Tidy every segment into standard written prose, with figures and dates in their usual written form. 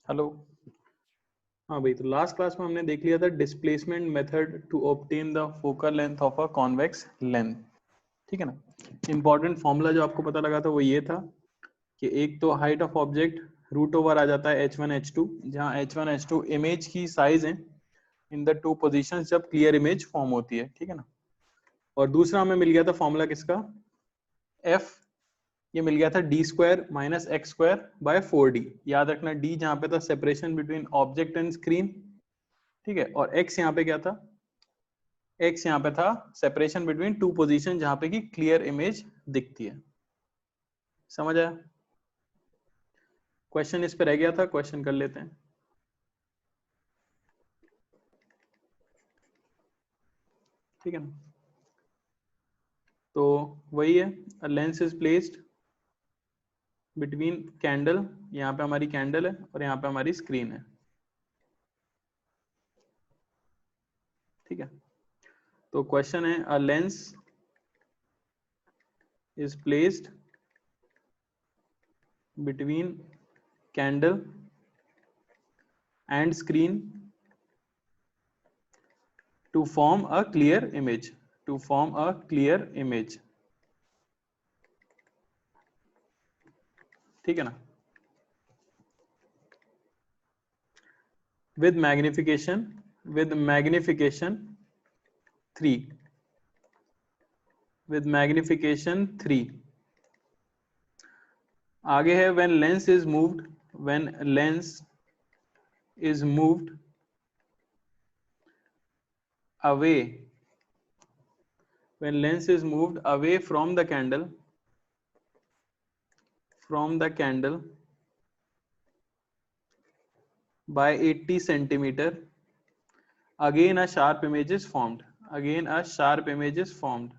Hello. हाँ भाई, तो लास्ट क्लास में हमने देख लिया था displacement method to obtain the focal length of a convex length. ठीक है ना। इंपॉर्टेंट फॉर्मूला जो आपको पता लगा था वो ये था कि एक तो height of object root over आ जाता है h1 h2, जहाँ h1 h2 इमेज की साइज है इन द टू पोजीशंस जब क्लियर इमेज फॉर्म होती है। ठीक है ना। और दूसरा हमें मिल गया था फॉर्मूला किसका, f, ये मिल गया था D square minus X square bye 4d। याद रखना d जहां पे था separation between object and screen, ठीक है, और x यहाँ पे क्या था, x यहाँ पे था सेपरेशन बिटवीन टू पोजीशन जहां पे की क्लियर इमेज दिखती है। समझ आया? क्वेश्चन इस पे रह गया था, क्वेश्चन कर लेते हैं। ठीक है ना। तो वही है, lens is placed between candle, यहाँ पे हमारी कैंडल है और यहाँ पे हमारी स्क्रीन है। ठीक है। तो क्वेश्चन है, a lens is placed between candle and screen to form a clear image, to form a clear image। ठीक है ना। with magnification, with magnification 3, with magnification 3। आगे है when lens is moved, when lens is moved away, when lens is moved away from the candle, from the candle by 80 centimeter, again a sharp image is formed, again a sharp image is formed।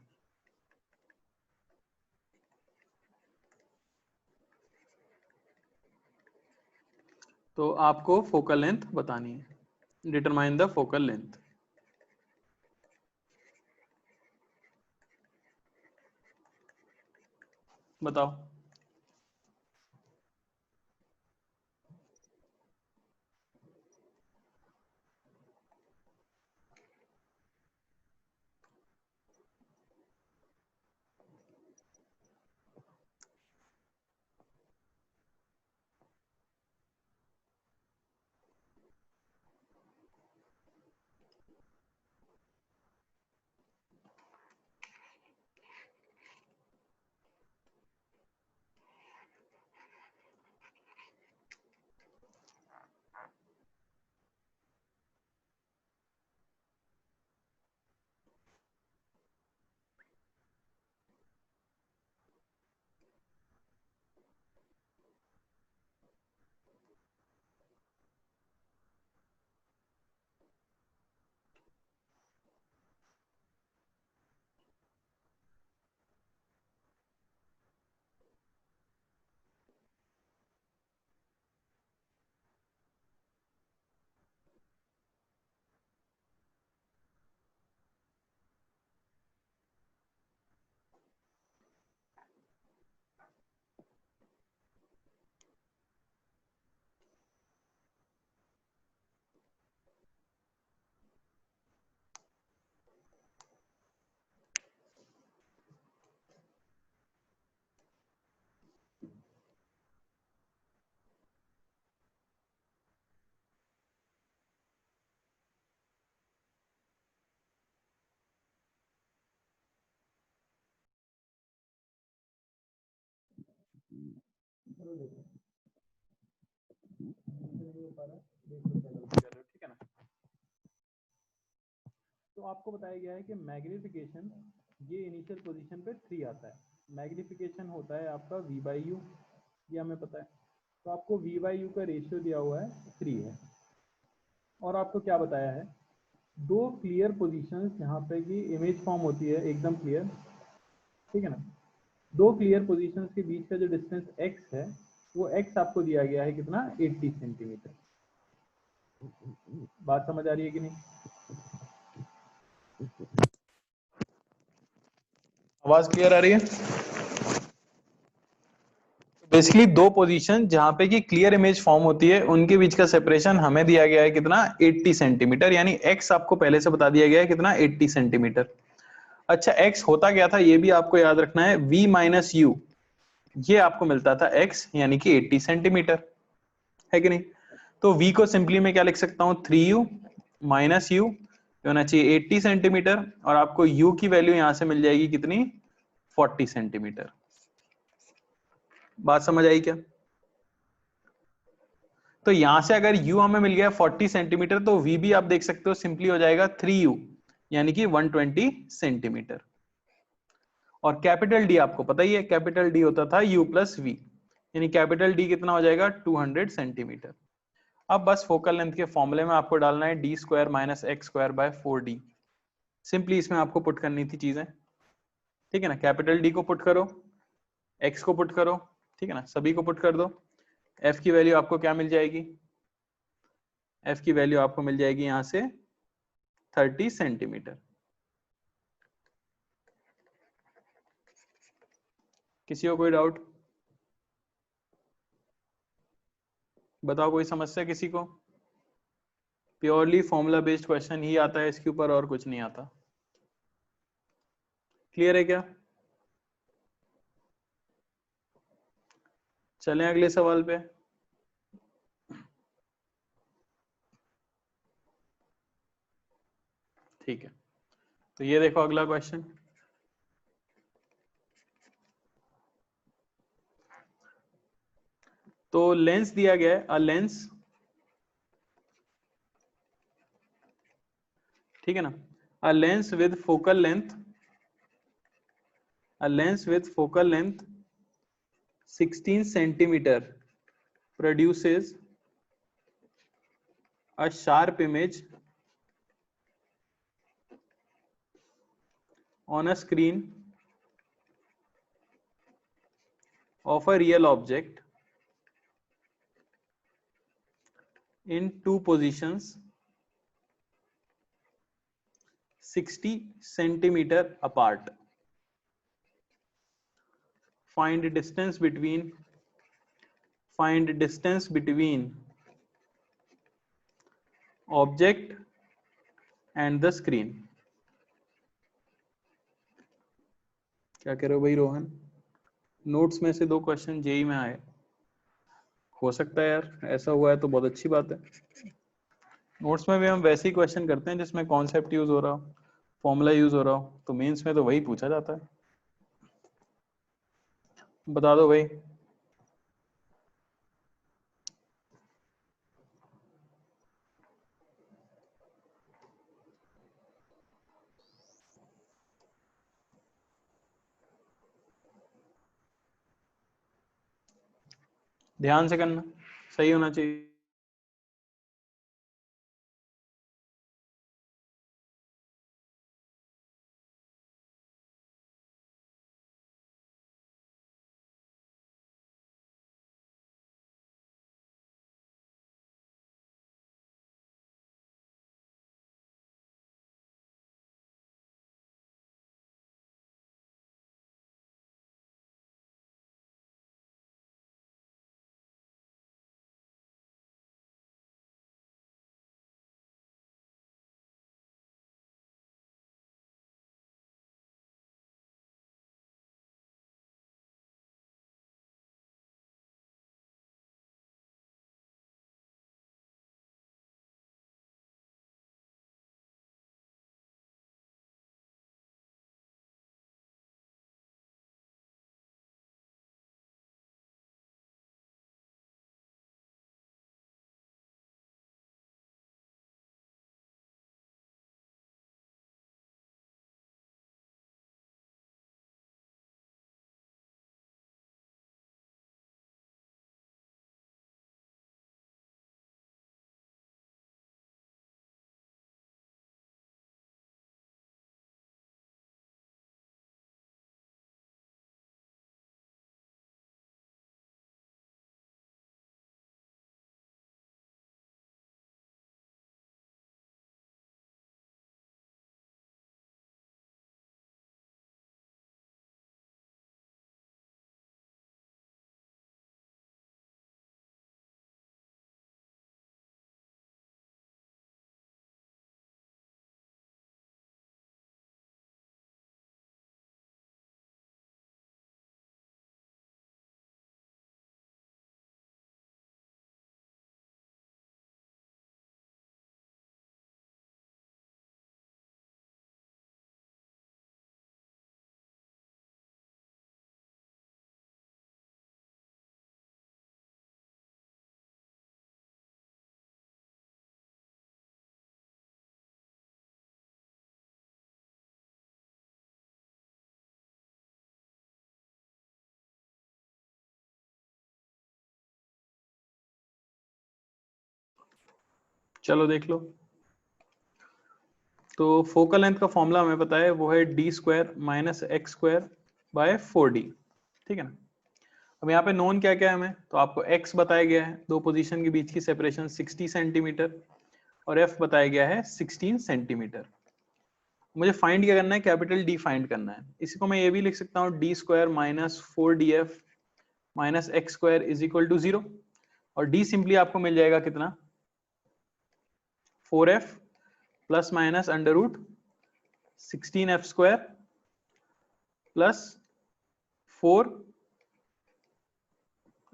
तो आपको focal length बतानी है, determine the focal length. बताओ। ठीक है ना। तो आपको बताया गया है कि मैग्निफिकेशन, ये इनिशियल पोजीशन पे 3 आता है। मैग्निफिकेशन होता है आपका v बाई यू, ये हमें पता है। तो आपको v बाई यू का रेशियो दिया हुआ है 3 है। और आपको क्या बताया है, दो क्लियर पोजीशंस जहाँ पे कि इमेज फॉर्म होती है एकदम क्लियर। ठीक है ना। दो क्लियर पोजीशंस के बीच का जो डिस्टेंस x है, वो x आपको दिया गया है कितना, 80 सेंटीमीटर। बात समझ आ रही है कि नहीं? आवाज क्लियर आ रही है? तो बेसिकली दो पोजीशन जहां पे कि क्लियर इमेज फॉर्म होती है, उनके बीच का सेपरेशन हमें दिया गया है कितना, 80 सेंटीमीटर, यानी x आपको पहले से बता दिया गया है कितना, 80 सेंटीमीटर। अच्छा, x होता क्या था ये भी आपको याद रखना है, v माइनस यू, ये आपको मिलता था x यानी कि 80 सेंटीमीटर, है कि नहीं। तो v को सिंपली मैं क्या लिख सकता हूं, 3u माइनस यू होना चाहिए 80 सेंटीमीटर, और आपको u की वैल्यू यहां से मिल जाएगी कितनी, 40 सेंटीमीटर। बात समझ आई क्या। तो यहां से अगर u हमें मिल गया 40 सेंटीमीटर, तो v भी आप देख सकते हो सिंपली हो जाएगा 3u यानी कि 120 सेंटीमीटर। और कैपिटल डी आपको पता ही है, कैपिटल डी होता था u प्लस वी, यानी कैपिटल डी कितना हो जाएगा, 200 सेंटीमीटर। अब बस फोकल लेंथ के फॉर्मूले में आपको डालना है D square minus X square bye 4d। Simply इसमें आपको पुट करनी थी चीजें, ठीक है ना। कैपिटल डी को पुट करो, एक्स को पुट करो, ठीक है ना, सभी को पुट कर दो। एफ की वैल्यू आपको क्या मिल जाएगी, एफ की वैल्यू आपको मिल जाएगी यहां से 30 सेंटीमीटर। किसी को कोई डाउट, बताओ कोई समस्या किसी को। प्योरली फॉर्मूला बेस्ड क्वेश्चन ही आता है इसके ऊपर, और कुछ नहीं आता। क्लियर है क्या। चलें अगले सवाल पे। ठीक है, तो ये देखो अगला क्वेश्चन। तो लेंस दिया गया है, अ लेंस, ठीक है ना, a lens with focal length, a lens with focal length 16 centimeter produces a sharp image on a screen of a real object in two positions 60 centimeter apart. Find distance between object and the screen. क्या कह रहे हो भाई Rohan, notes में से दो question JEE में आए, हो सकता है यार ऐसा हुआ है तो बहुत अच्छी बात है। नोट्स में भी हम वैसे ही क्वेश्चन करते हैं जिसमें कॉन्सेप्ट यूज हो रहा हो, फॉर्मूला यूज हो रहा हो, तो मेंस में तो वही पूछा जाता है। बता दो भाई। ध्यान से करना, सही होना चाहिए। चलो देख लो। तो फोकल लेंथ का फॉर्मूला हमें पता है, वो है D square minus X square bye 4d। ठीक है ना। अब यहाँ पे नोन क्या क्या है हमें, तो आपको x बताया गया है, दो पोजीशन के बीच की सेपरेशन 60 सेंटीमीटर, और f बताया गया है 16 सेंटीमीटर। मुझे फाइंड क्या करना है, कैपिटल D फाइंड करना है। इसी को मैं ये भी लिख सकता हूँ D square minus 4df minus X square is equal to 0, और d सिंपली आपको मिल जाएगा कितना, 4f plus minus under root 16f square plus 4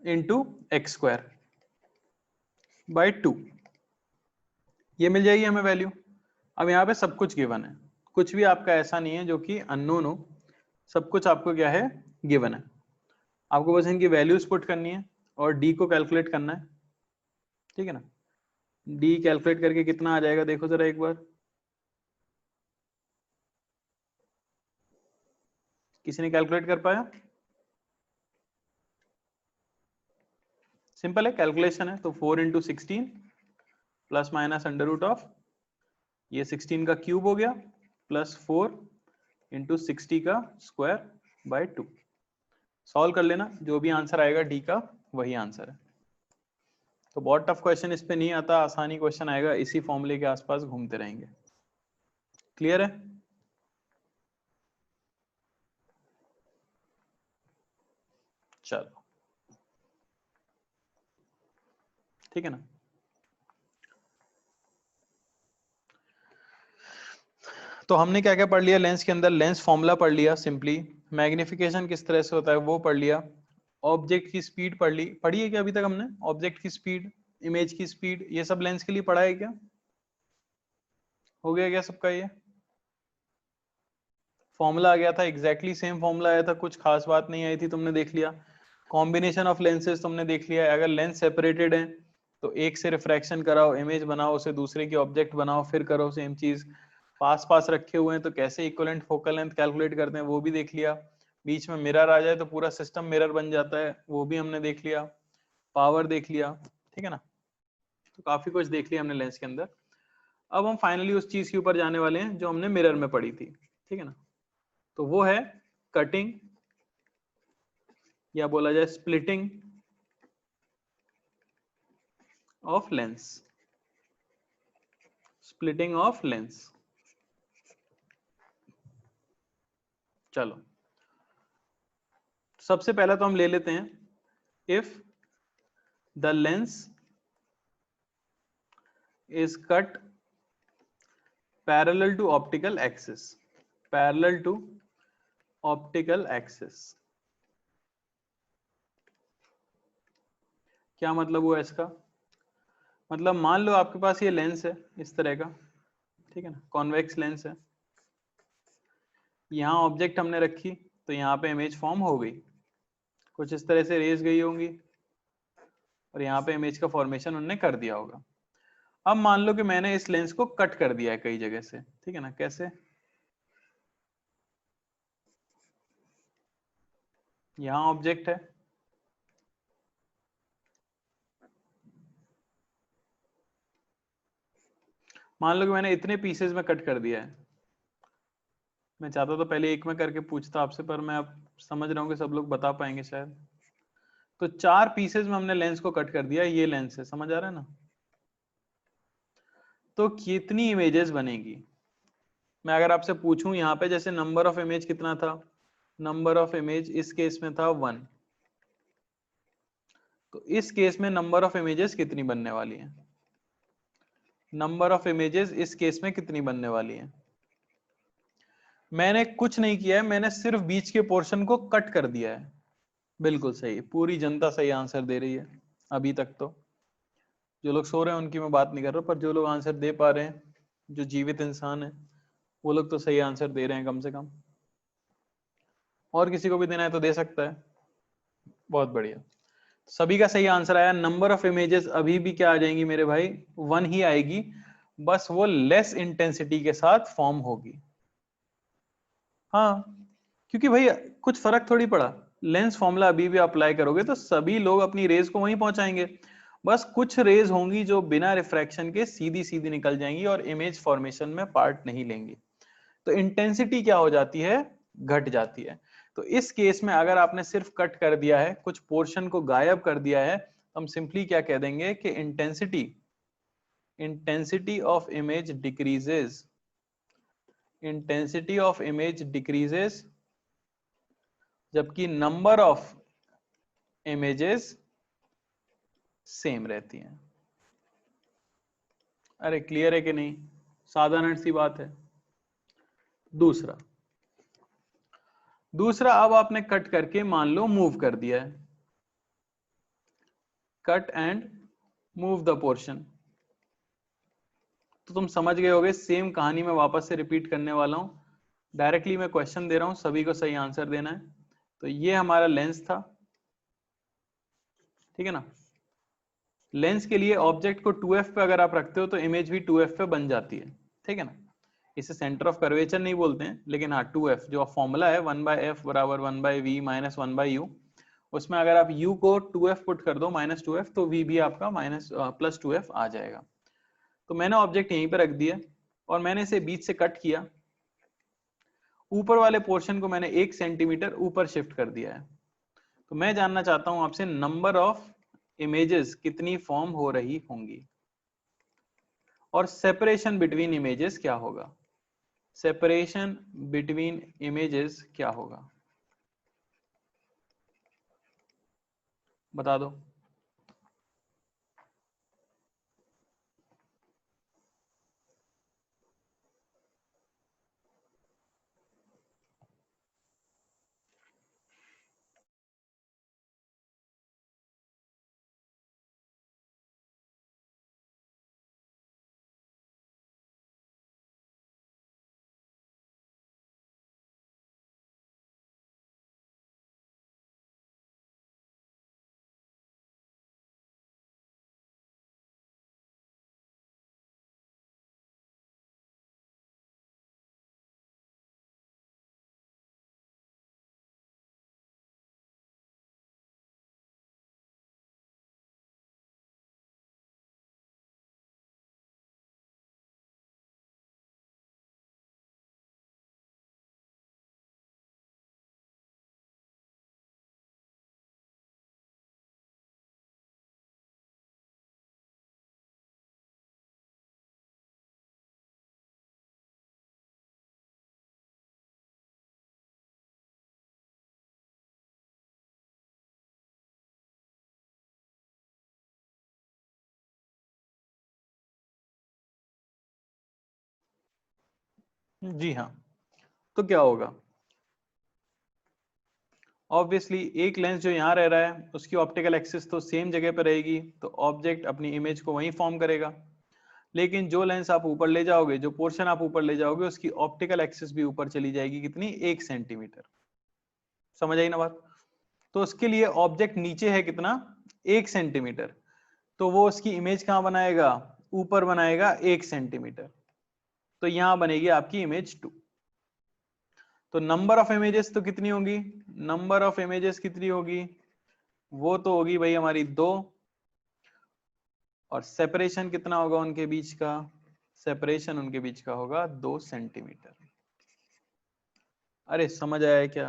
into X square by 2, ये मिल जाएगी हमें वैल्यू। अब यहाँ पे सब कुछ गिवन है, कुछ भी आपका ऐसा नहीं है जो कि अननोन हो, सब कुछ आपको क्या है, गिवन है। आपको बस इनकी वैल्यूज पुट करनी है और डी को कैलकुलेट करना है। ठीक है ना। डी कैलकुलेट करके कितना आ जाएगा देखो जरा एक बार, किसी ने कैलकुलेट कर पाया? सिंपल है, कैलकुलेशन है। तो 4 into 16 plus minus under root of ये 16 का क्यूब हो गया प्लस 4 इंटू 60 का स्क्वायर बाय 2। सॉल्व कर लेना, जो भी आंसर आएगा डी का वही आंसर है। तो बहुत टफ क्वेश्चन इस पे नहीं आता, आसानी क्वेश्चन आएगा, इसी फॉर्मूले के आसपास घूमते रहेंगे। क्लियर है? चलो ठीक है ना। तो हमने क्या क्या पढ़ लिया लेंस के अंदर, लेंस फॉर्मूला पढ़ लिया सिंपली, मैग्निफिकेशन किस तरह से होता है वो पढ़ लिया, ऑब्जेक्ट की स्पीड पढ़ी है क्या अभी तक हमने? ऑब्जेक्ट की स्पीड, इमेज की स्पीड, ये सब लेंस के लिए पढ़ा है क्या? हो गया क्या सबका? ये फॉर्मूला आ गया था, एग्जैक्टली सेम फॉर्मूला आया था, कुछ खास बात नहीं आई थी, तुमने देख लिया। कॉम्बिनेशन ऑफ लेंसेज तुमने देख लिया है, अगर लेंस सेपरेटेड है तो एक से रिफ्रैक्शन कराओ, इमेज बनाओ, उसे दूसरे की ऑब्जेक्ट बनाओ, फिर करो सेम चीज। पास पास रखे हुए हैं तो कैसे इक्विवेलेंट फोकल लेंथ कैलकुलेट करते हैं वो भी देख लिया। बीच में मिरर आ जाए तो पूरा सिस्टम मिरर बन जाता है, वो भी हमने देख लिया। पावर देख लिया। ठीक है ना। तो काफी कुछ देख लिया हमने लेंस के अंदर। अब हम फाइनली उस चीज के ऊपर जाने वाले हैं जो हमने मिरर में पढ़ी थी। ठीक है ना। तो वो है कटिंग, या बोला जाए splitting of lens. Splitting of lens. चलो सबसे पहला तो हम ले लेते हैं, if the lens is cut parallel to optical axis, parallel to optical axis। क्या मतलब हुआ इसका? मतलब मान लो आपके पास ये लेंस है इस तरह का, ठीक है ना, कॉन्वेक्स लेंस है, यहाँ ऑब्जेक्ट हमने रखी तो यहाँ पे इमेज फॉर्म हो गई, कुछ इस तरह से रेज गई होंगी और यहाँ पे इमेज का फॉर्मेशन उन्होंने कर दिया होगा। अब मान लो कि मैंने इस लेंस को कट कर दिया है कई जगह से, ठीक है ना, कैसे? यहाँ ऑब्जेक्ट है, मान लो कि मैंने इतने पीसेस में कट कर दिया है। मैं चाहता तो पहले एक में करके पूछता आपसे, पर मैं अब समझ रहा हूँ कि सब लोग बता पाएंगे शायद। तो 4 पीसेस में हमने लेंस को कट कर दिया, ये लेंस है, समझ आ रहा है ना? तो कितनी इमेजेस बनेगी? मैं अगर आपसे पूछूं यहाँ पे, जैसे नंबर ऑफ इमेज कितना था, नंबर ऑफ इमेज इस केस में था 1, तो इस केस में नंबर ऑफ इमेजेस कितनी बनने वाली है? नंबर ऑफ इमेजेस इस केस में कितनी बनने वाली है? मैंने कुछ नहीं किया है, मैंने सिर्फ बीच के पोर्शन को कट कर दिया है। बिल्कुल सही, पूरी जनता सही आंसर दे रही है अभी तक। तो जो लोग सो रहे हैं उनकी मैं बात नहीं कर रहा, पर जो लोग आंसर दे पा रहे हैं, जो जीवित इंसान है, वो लोग तो सही आंसर दे रहे हैं कम से कम। और किसी को भी देना है तो दे सकता है। बहुत बढ़िया, सभी का सही आंसर आया। नंबर ऑफ इमेजेस अभी भी क्या आ जाएंगी मेरे भाई? 1 ही आएगी, बस वो लेस इंटेंसिटी के साथ फॉर्म होगी। हाँ, क्योंकि भाई कुछ फर्क थोड़ी पड़ा, लेंस फॉर्मूला अभी भी अप्लाई करोगे तो सभी लोग अपनी रेज को वहीं पहुंचाएंगे। बस कुछ रेज होंगी जो बिना रिफ्रैक्शन के सीधी सीधी निकल जाएंगी और इमेज फॉर्मेशन में पार्ट नहीं लेंगी, तो इंटेंसिटी क्या हो जाती है, घट जाती है। तो इस केस में अगर आपने सिर्फ कट कर दिया है, कुछ पोर्शन को गायब कर दिया है, तो हम सिंपली क्या कह देंगे कि intensity of image decreases, intensity of image decreases, जबकि नंबर ऑफ इमेजेस सेम रहती हैं। अरे क्लियर है कि नहीं, साधारण सी बात है। दूसरा अब आपने कट करके मान लो मूव कर दिया है, cut and move the portion, तो तुम समझ गए होगे। सेम कहानी मैं वापस से रिपीट करने वाला हूं, डायरेक्टली मैं क्वेश्चन दे रहा हूं, सभी को सही आंसर देना है। तो ये हमारा लेंस था, ठीक है ना। लेंस के लिए ऑब्जेक्ट को 2f पे अगर आप रखते हो तो इमेज भी 2f पे बन जाती है, ठीक है ना। इसे सेंटर ऑफ कर्वेचर नहीं बोलते हैं, लेकिन हाँ 2f जो फॉर्मूला है 1/f बराबर 1/v माइनस 1/u, उसमें अगर आप u को 2f पुट कर दो माइनस 2f, तो v भी आपका माइनस प्लस 2f आ जाएगा। तो मैंने ऑब्जेक्ट यहीं पर रख दिया और मैंने इसे बीच से कट किया, ऊपर वाले पोर्शन को मैंने 1 सेंटीमीटर ऊपर शिफ्ट कर दिया है। तो मैं जानना चाहता हूं आपसे नंबर ऑफ इमेजेस कितनी फॉर्म हो रही होंगी और सेपरेशन बिटवीन इमेजेस क्या होगा, सेपरेशन बिटवीन इमेजेस क्या होगा, बता दो। जी हाँ, तो क्या होगा, ऑब्वियसली एक लेंस जो यहाँ रह रहा है उसकी ऑप्टिकल एक्सिस तो सेम जगह पर रहेगी, तो ऑब्जेक्ट अपनी इमेज को वहीं फॉर्म करेगा। लेकिन जो लेंस आप ऊपर ले जाओगे, जो पोर्शन आप ऊपर ले जाओगे, उसकी ऑप्टिकल एक्सिस भी ऊपर चली जाएगी, कितनी, 1 सेंटीमीटर। समझ आई ना बात। तो उसके लिए ऑब्जेक्ट नीचे है कितना, 1 सेंटीमीटर, तो वो उसकी इमेज कहां बनाएगा, ऊपर बनाएगा 1 सेंटीमीटर, तो यहां बनेगी आपकी इमेज 2। तो नंबर ऑफ इमेजेस तो कितनी होगी, नंबर ऑफ इमेजेस कितनी होगी, वो तो होगी भाई हमारी 2, और सेपरेशन कितना होगा उनके बीच का, सेपरेशन उनके बीच का होगा 2 सेंटीमीटर। अरे समझ आया है क्या?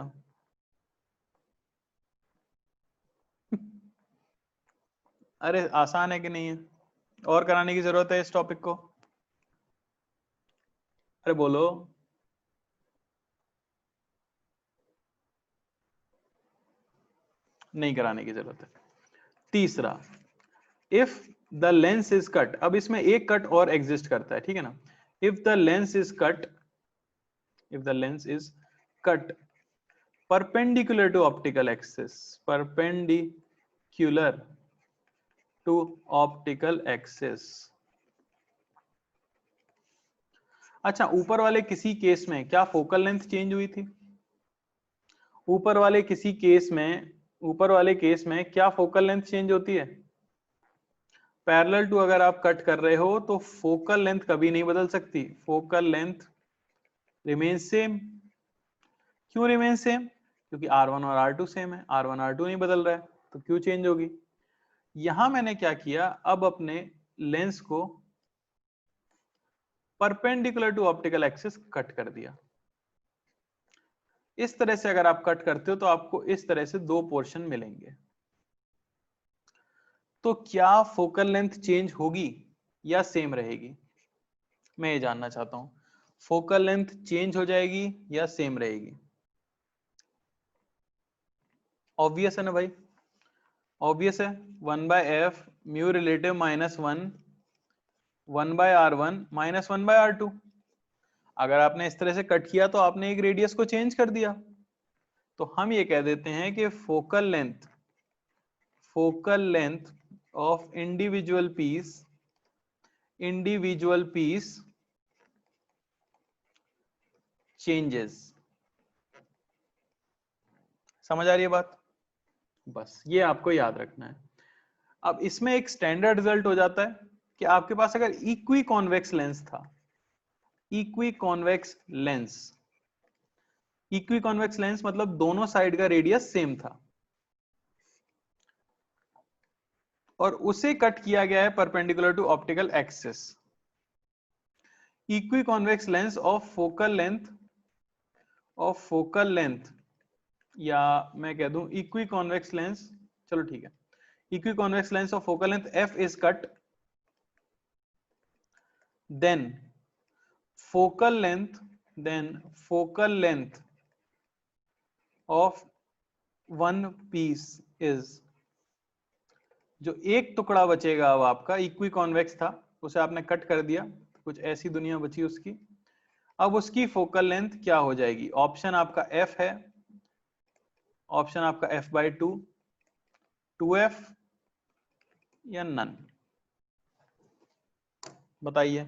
अरे आसान है कि नहीं है, और कराने की जरूरत है इस टॉपिक को? अरे बोलो। नहीं कराने की जरूरत है। तीसरा, if the lens is cut, अब इसमें एक कट और एग्जिस्ट करता है, ठीक है ना। If the lens is cut, if the lens is cut perpendicular to optical axis, perpendicular to optical axis। अच्छा, ऊपर वाले किसी केस में क्या फोकल लेंथ चेंज हुई थी, ऊपर वाले किसी केस में, ऊपर वाले केस में क्या फोकल लेंथ चेंज होती है, पैरेलल टू अगर आप कट कर रहे हो तो फोकल लेंथ कभी नहीं बदल सकती, फोकल लेंथ रिमेन सेम। क्यों रिमेन सेम, क्योंकि R1 और R2 सेम है, R1 R2 नहीं बदल रहा है, तो क्यों चेंज होगी। यहां मैंने क्या किया, अब अपने लेंस को perpendicular to optical axis cut कर दिया। इस तरह से अगर आप कट करते हो तो आपको इस तरह से दो पोर्शन मिलेंगे। तो क्या फोकल लेंथ चेंज होगी या सेम रहेगी, मैं ये जानना चाहता हूं। फोकल लेंथ चेंज हो जाएगी या सेम रहेगी? ऑब्वियस है ना भाई, ऑब्वियस है। 1/f म्यू रिलेटिव -1 -1/r1 अगर आपने इस तरह से कट किया तो आपने एक रेडियस को चेंज कर दिया। तो हम ये कह देते हैं कि focal length of individual piece changes. समझ आ रही है बात? बस ये आपको याद रखना है। अब इसमें एक स्टैंडर्ड रिजल्ट हो जाता है कि आपके पास अगर इक्वी कॉन्वेक्स लेंस था, इक्वी कॉन्वेक्स लेंस मतलब दोनों साइड का रेडियस सेम था और उसे कट किया गया है perpendicular to optical axis. Equiconvex lens of focal length या मैं कह दूं इक्वी कॉन्वेक्स लेंस, चलो ठीक है, equi convex lens of focal length f is cut, then focal length of one piece is, जो एक टुकड़ा बचेगा अब आपका इक्वी कॉन्वेक्स था उसे आपने कट कर दिया, कुछ ऐसी दुनिया बची उसकी। अब उसकी फोकल लेंथ क्या हो जाएगी? ऑप्शन आपका f है, ऑप्शन आपका f/2, 2f या नन, बताइए।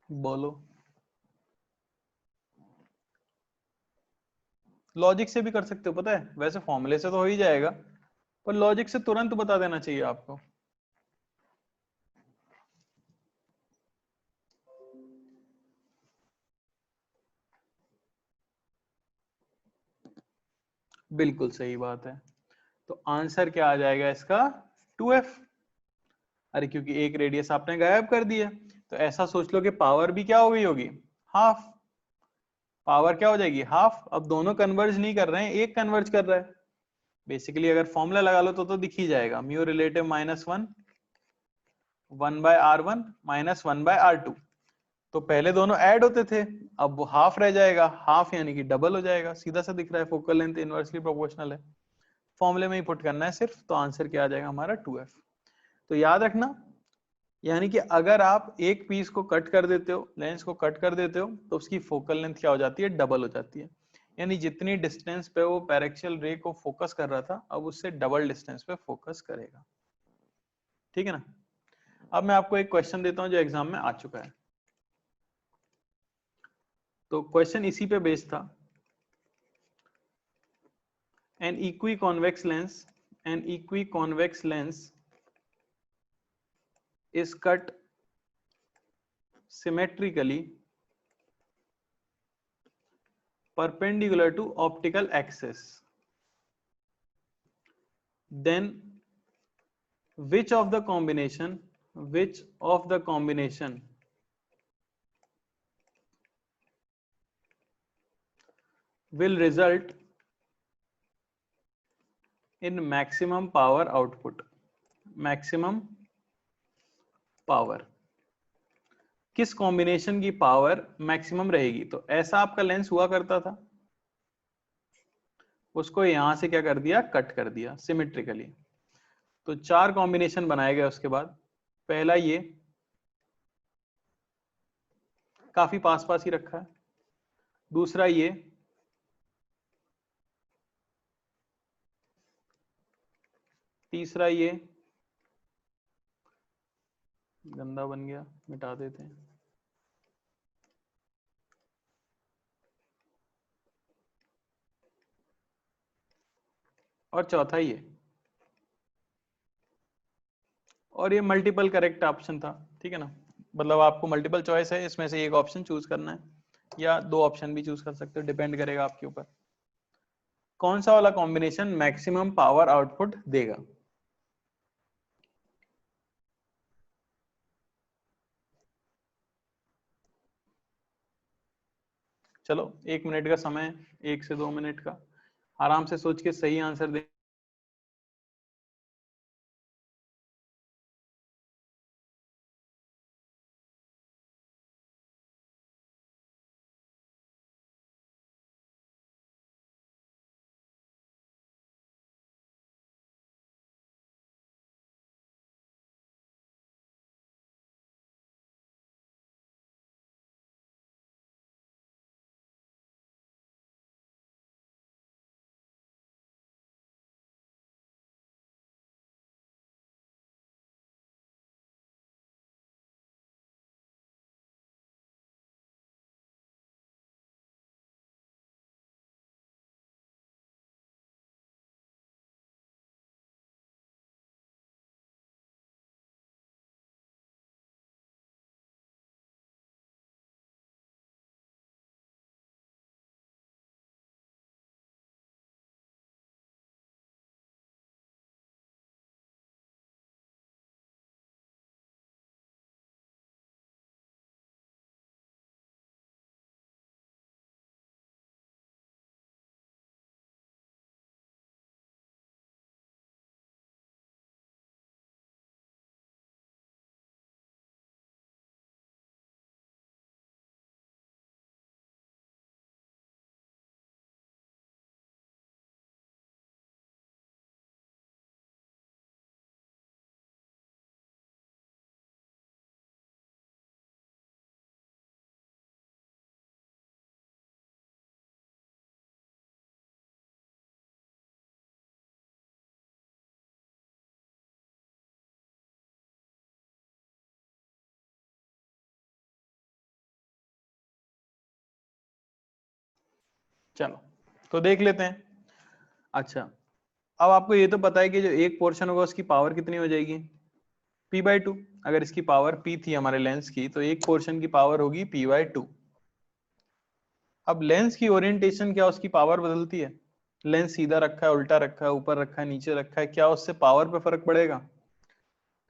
बोलो। लॉजिक से भी कर सकते हो, पता है वैसे फॉर्मूले से तो हो ही जाएगा, पर लॉजिक से तुरंत बता देना चाहिए आपको। बिल्कुल सही बात है। तो आंसर क्या आ जाएगा इसका? 2f। अरे क्योंकि एक रेडियस आपने गायब कर दिया, तो ऐसा सोच लो कि पावर भी क्या हो गई होगी? हाफ। पावर क्या हो जाएगी? हाफ। अब दोनों कन्वर्ज नहीं कर रहे हैं, एक कन्वर्ज कर रहा है। बेसिकली अगर फॉर्मूला लगा लो तो दिख ही जाएगा, म्यू रिलेटिव -1 1/r1 -1/r2। तो पहले दोनों ऐड होते थे, अब वो हाफ रह जाएगा, हाफ यानी कि डबल हो जाएगा। सीधा सा दिख रहा है, फोकल लेंथ इनवर्सली प्रोपोर्शनल है। फॉर्मूले में ही पुट करना है सिर्फ, तो आंसर क्या आ जाएगा हमारा? 2f। तो याद रखना, यानी कि अगर आप एक पीस को कट कर देते हो, लेंस को कट कर देते हो, तो उसकी फोकल लेंथ क्या हो जाती है? डबल हो जाती है। यानी जितनी डिस्टेंस पे वो पैरेक्शियल रे को फोकस कर रहा था, अब उससे डबल डिस्टेंस पे फोकस करेगा। ठीक है ना? अब मैं आपको एक क्वेश्चन देता हूं जो एग्जाम में आ चुका है। तो क्वेश्चन इसी पे बेस्ड था। an equiconvex lens is cut symmetrically perpendicular to optical axis, then which of the combination will result in maximum power output? Maximum power, किस कॉम्बिनेशन की पावर मैक्सिमम रहेगी? तो ऐसा आपका लेंस हुआ करता था, उसको यहां से क्या कर दिया? कट कर दिया सिमेट्रिकली। तो चार कॉम्बिनेशन बनाए गए उसके बाद। पहला ये काफी पास पास ही रखा है, दूसरा ये, तीसरा ये, गंदा बन गया, मिटा देते हैं, और चौथा ये। और ये मल्टीपल करेक्ट ऑप्शन था, ठीक है ना? मतलब आपको मल्टीपल चॉइस है, इसमें से एक ऑप्शन चूज करना है या दो ऑप्शन भी चूज कर सकते हो, डिपेंड करेगा आपके ऊपर। कौन सा वाला कॉम्बिनेशन मैक्सिमम पावर आउटपुट देगा? चलो 1 मिनट का समय, 1 से 2 मिनट का, आराम से सोच के सही आंसर दे। चलो तो देख लेते हैं। अच्छा, अब आपको ये तो पता है कि जो एक पोर्शन होगा उसकी पावर कितनी हो जाएगी, p/2। अगर इसकी पावर p थी हमारे लेंस की, तो एक पोर्शन की पावर होगी p/2। अब लेंस की ओरिएंटेशन क्या उसकी पावर बदलती है? लेंस सीधा रखा है, उल्टा रखा है, ऊपर रखा है, नीचे रखा है, क्या उससे पावर पे फर्क पड़ेगा?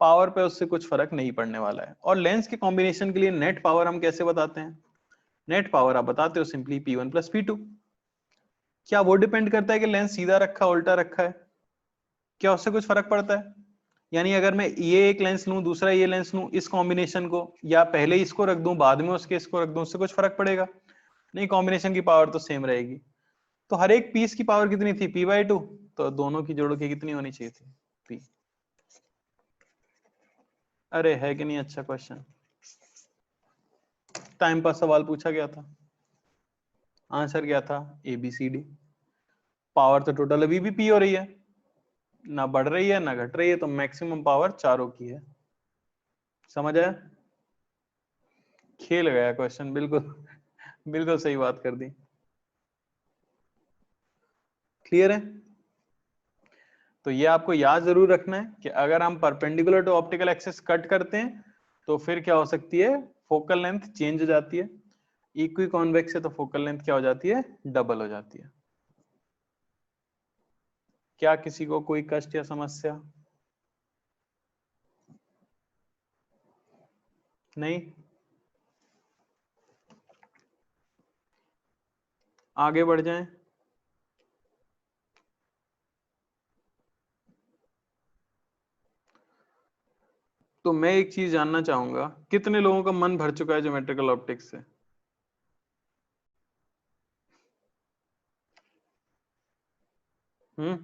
पावर पे उससे कुछ फर्क नहीं पड़ने वाला है। और लेंस के कॉम्बिनेशन के लिए नेट पावर हम कैसे बताते हैं? नेट पावर आप बताते हो सिंपली p1 + p2। क्या वो डिपेंड करता है कि लेंस सीधा रखा उल्टा रखा है? क्या उससे कुछ फर्क पड़ता है? यानी अगर मैं ये एक लेंस लूं, दूसरा ये लेंस लूं, इस कॉम्बिनेशन को, या पहले इसको रख दूं बाद में उसके इसको रख दूं, उससे कुछ फर्क पड़ेगा? नहीं, कॉम्बिनेशन की पावर तो सेम रहेगी। तो हर एक पीस की पावर कितनी थी, p/2। तो दोनों की जोड़ के कितनी होनी चाहिए थी, p। अरे है कि नहीं अच्छा क्वेश्चन? टाइम पास सवाल पूछा गया था, आंसर क्या था, ABCD। पावर तो टोटल अभी भी p हो रही है, ना बढ़ रही है ना घट रही है, तो मैक्सिमम पावर चारों की है। समझ आया? खेल गया क्वेश्चन, बिल्कुल बिल्कुल सही बात कर दी। क्लियर है? तो ये आपको याद जरूर रखना है कि अगर हम perpendicular to optical axis cut करते हैं तो फिर क्या हो सकती है, फोकल लेंथ चेंज हो जाती है। इक्वी कॉन्वेक्स है तो फोकल लेंथ क्या हो जाती है, डबल हो जाती है। क्या किसी को कोई कष्ट या समस्या? नहीं? आगे बढ़ जाएं। तो मैं एक चीज जानना चाहूंगा, कितने लोगों का मन भर चुका है ज्योमेट्रिकल ऑप्टिक्स से? हम्म,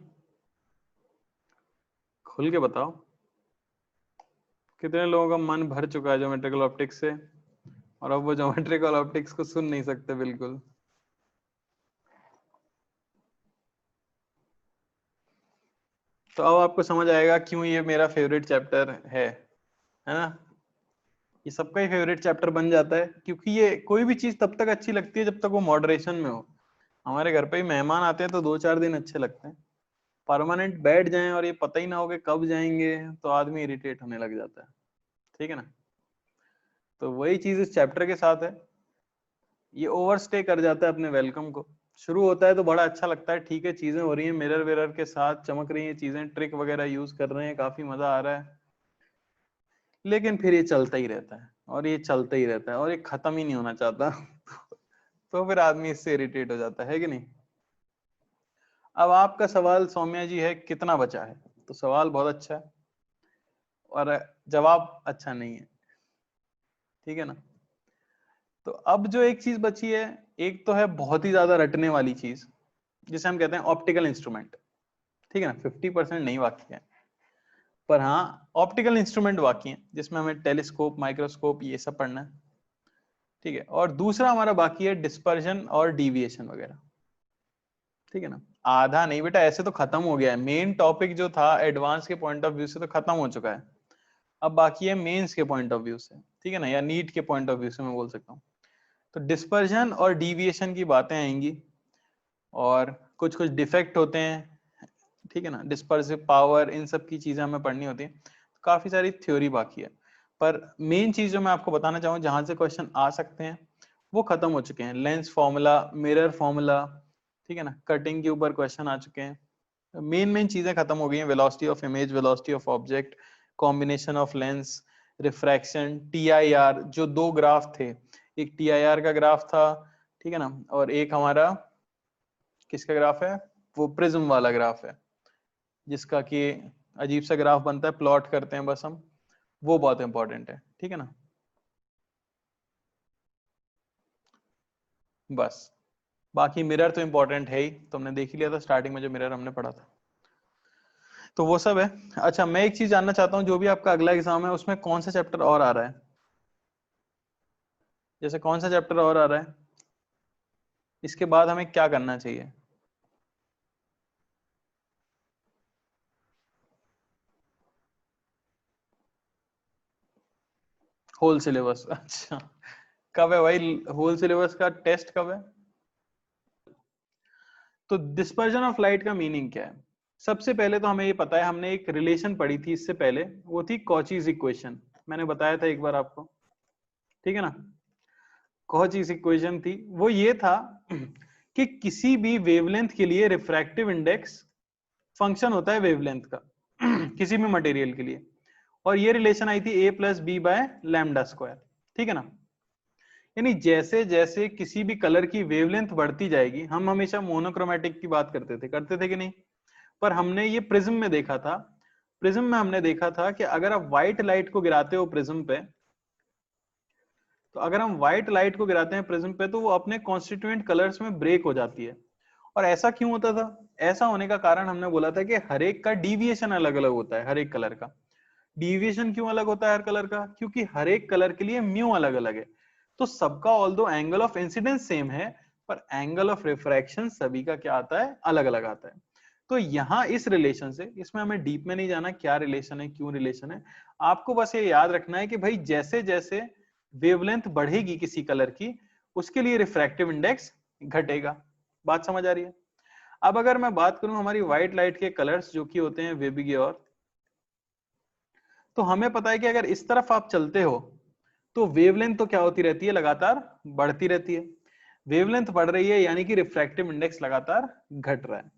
खुल के बताओ, कितने लोगों का मन भर चुका है ज्योमेट्रिकल ऑप्टिक्स से, और अब वो ज्योमेट्रिकल ऑप्टिक्स को सुन नहीं सकते बिल्कुल? तो अब आपको समझ आएगा क्यों ये मेरा फेवरेट चैप्टर है ना? ये सबका ही फेवरेट चैप्टर बन जाता है, क्योंकि ये कोई भी चीज तब तक अच्छी लगती है जब तक वो मॉडरेशन में हो। हमारे घर पे ही मेहमान आते हैं तो 2-4 दिन अच्छे लगते हैं, परमानेंट बैठ जाएं और ये पता ही ना हो कि कब जाएंगे, तो आदमी इरिटेट होने लग जाता है। ठीक है ना? तो वही चीज इस चैप्टर के साथ है, ये ओवरस्टे कर जाता है अपने वेलकम को। शुरू होता है तो बड़ा अच्छा लगता है, ठीक है चीजें हो रही हैं, मिरर वेरर के साथ चमक रही हैं चीजें, ट्रिक वगैरह यूज कर रहे हैं, काफी मजा आ रहा है, लेकिन फिर ये चलता ही रहता है और ये चलता ही रहता है और ये खत्म ही नहीं होना चाहता तो फिर आदमी इससे इरिटेट हो जाता है कि नहीं। अब आपका सवाल सौम्या जी है कितना बचा है, तो सवाल बहुत अच्छा है और जवाब अच्छा नहीं है, ठीक है ना। तो अब जो एक चीज बची है, एक तो है बहुत ही ज्यादा रटने वाली चीज जिसे हम कहते हैं ऑप्टिकल इंस्ट्रूमेंट, ठीक है ना। 50% नहीं बाकी है, पर हाँ ऑप्टिकल इंस्ट्रूमेंट बाकी है जिसमें हमें टेलीस्कोप माइक्रोस्कोप ये सब पढ़ना है, ठीक है। और दूसरा हमारा बाकी है डिस्पर्जन और डीविएशन वगैरह, ठीक है ना। आधा नहीं बेटा, ऐसे तो खत्म हो गया है, मेन टॉपिक जो था एडवांस के पॉइंट ऑफ व्यू से तो खत्म हो चुका है। अब बाकी है मेंस के पॉइंट ऑफ व्यू से, ठीक है ना, या नीट के पॉइंट ऑफ व्यू से मैं बोल सकता हूँ। तो डिस्पर्जन और डीविएशन की बातें आएंगी और कुछ कुछ डिफेक्ट होते हैं, ठीक है ना, डिस्पर्सिव पावर, इन सब की चीजें हमें पढ़नी होती है। तो काफी सारी थ्योरी बाकी है, पर मेन चीज जो मैं आपको बताना चाहूँ जहां से क्वेश्चन आ सकते हैं वो खत्म हो चुके हैं। लेंस फॉर्मूला, मिरर फॉर्मूला, ठीक है ना, कटिंग के ऊपर क्वेश्चन आ चुके हैं। मेन मेन चीजें खत्म हो गई हैं, velocity of image, velocity of object, combination of lens, refraction, TIR, जो दो ग्राफ थे, एक टीआईआर का ग्राफ था, ठीक है ना, और एक हमारा किसका ग्राफ है, वो प्रिज्म वाला ग्राफ है जिसका कि अजीब सा ग्राफ बनता है, प्लॉट करते हैं बस हम, वो बहुत इंपॉर्टेंट है, ठीक है ना। बस बाकी मिरर तो इंपॉर्टेंट है ही, तुमने देख ही लिया था स्टार्टिंग में जो मिरर हमने पढ़ा था, तो वो सब है। अच्छा मैं एक चीज जानना चाहता हूँ, जो भी आपका अगला एग्जाम है उसमें कौन सा चैप्टर और आ रहा है, जैसे कौन सा चैप्टर और आ रहा है, इसके बाद हमें क्या करना चाहिए। होल सिलेबस अच्छा, कब है भाई होल सिलेबस का टेस्ट कब है। तो डिस्पर्जन ऑफ लाइट का मीनिंग क्या है, सबसे पहले तो हमें ये पता है, हमने एक रिलेशन पढ़ी थी इससे पहले, वो थी कॉचीज इक्वेशन, मैंने बताया था एक बार आपको, ठीक है ना। कॉचीज इक्वेशन थी, वो ये था कि किसी भी वेवलेंथ के लिए रिफ्रैक्टिव इंडेक्स फंक्शन होता है वेवलेंथ का किसी भी मटेरियल के लिए, और ये रिलेशन आई थी a plus B by lambda square, ठीक है ना। यानी जैसे जैसे किसी भी कलर की वेवलेंथ बढ़ती जाएगी, हम हमेशा मोनोक्रोमेटिक की बात करते थे कि नहीं, पर हमने ये प्रिज्म में देखा था, प्रिज्म में हमने देखा था कि अगर आप व्हाइट लाइट को गिराते हो प्रिज्म पे, तो अगर हम व्हाइट लाइट को गिराते हैं प्रिज्म पे तो वो अपने कॉन्स्टिट्यूएंट कलर्स में ब्रेक हो जाती है। और ऐसा क्यों होता था, ऐसा होने का कारण हमने बोला था कि हर एक का डीविएशन अलग अलग होता है, हर एक कलर का डीविएशन क्यों अलग होता है हर कलर का, क्योंकि हर एक कलर के लिए म्यू अलग अलग है। तो सबका although angle of incidence same है, पर एंगल ऑफ रिफ्रैक्शन सभी का क्या आता है, अलग अलग आता है। तो यहाँ इस रिलेशन से, इसमें हमें डीप में नहीं जाना क्या रिलेशन है क्यों रिलेशन है, आपको बस ये याद रखना है कि भाई जैसे जैसे वेवलेंथ बढ़ेगी किसी कलर की, उसके लिए रिफ्रैक्टिव इंडेक्स घटेगा। बात समझ आ रही है। अब अगर मैं बात करूं हमारी व्हाइट लाइट के कलर्स जो कि होते हैं वेबिग्योर, तो हमें पता है कि अगर इस तरफ आप चलते हो तो वेवलेंथ तो क्या होती रहती है, लगातार बढ़ती रहती है। वेवलेंथ बढ़ रही है यानी कि रिफ्रैक्टिव इंडेक्स लगातार घट रहा है।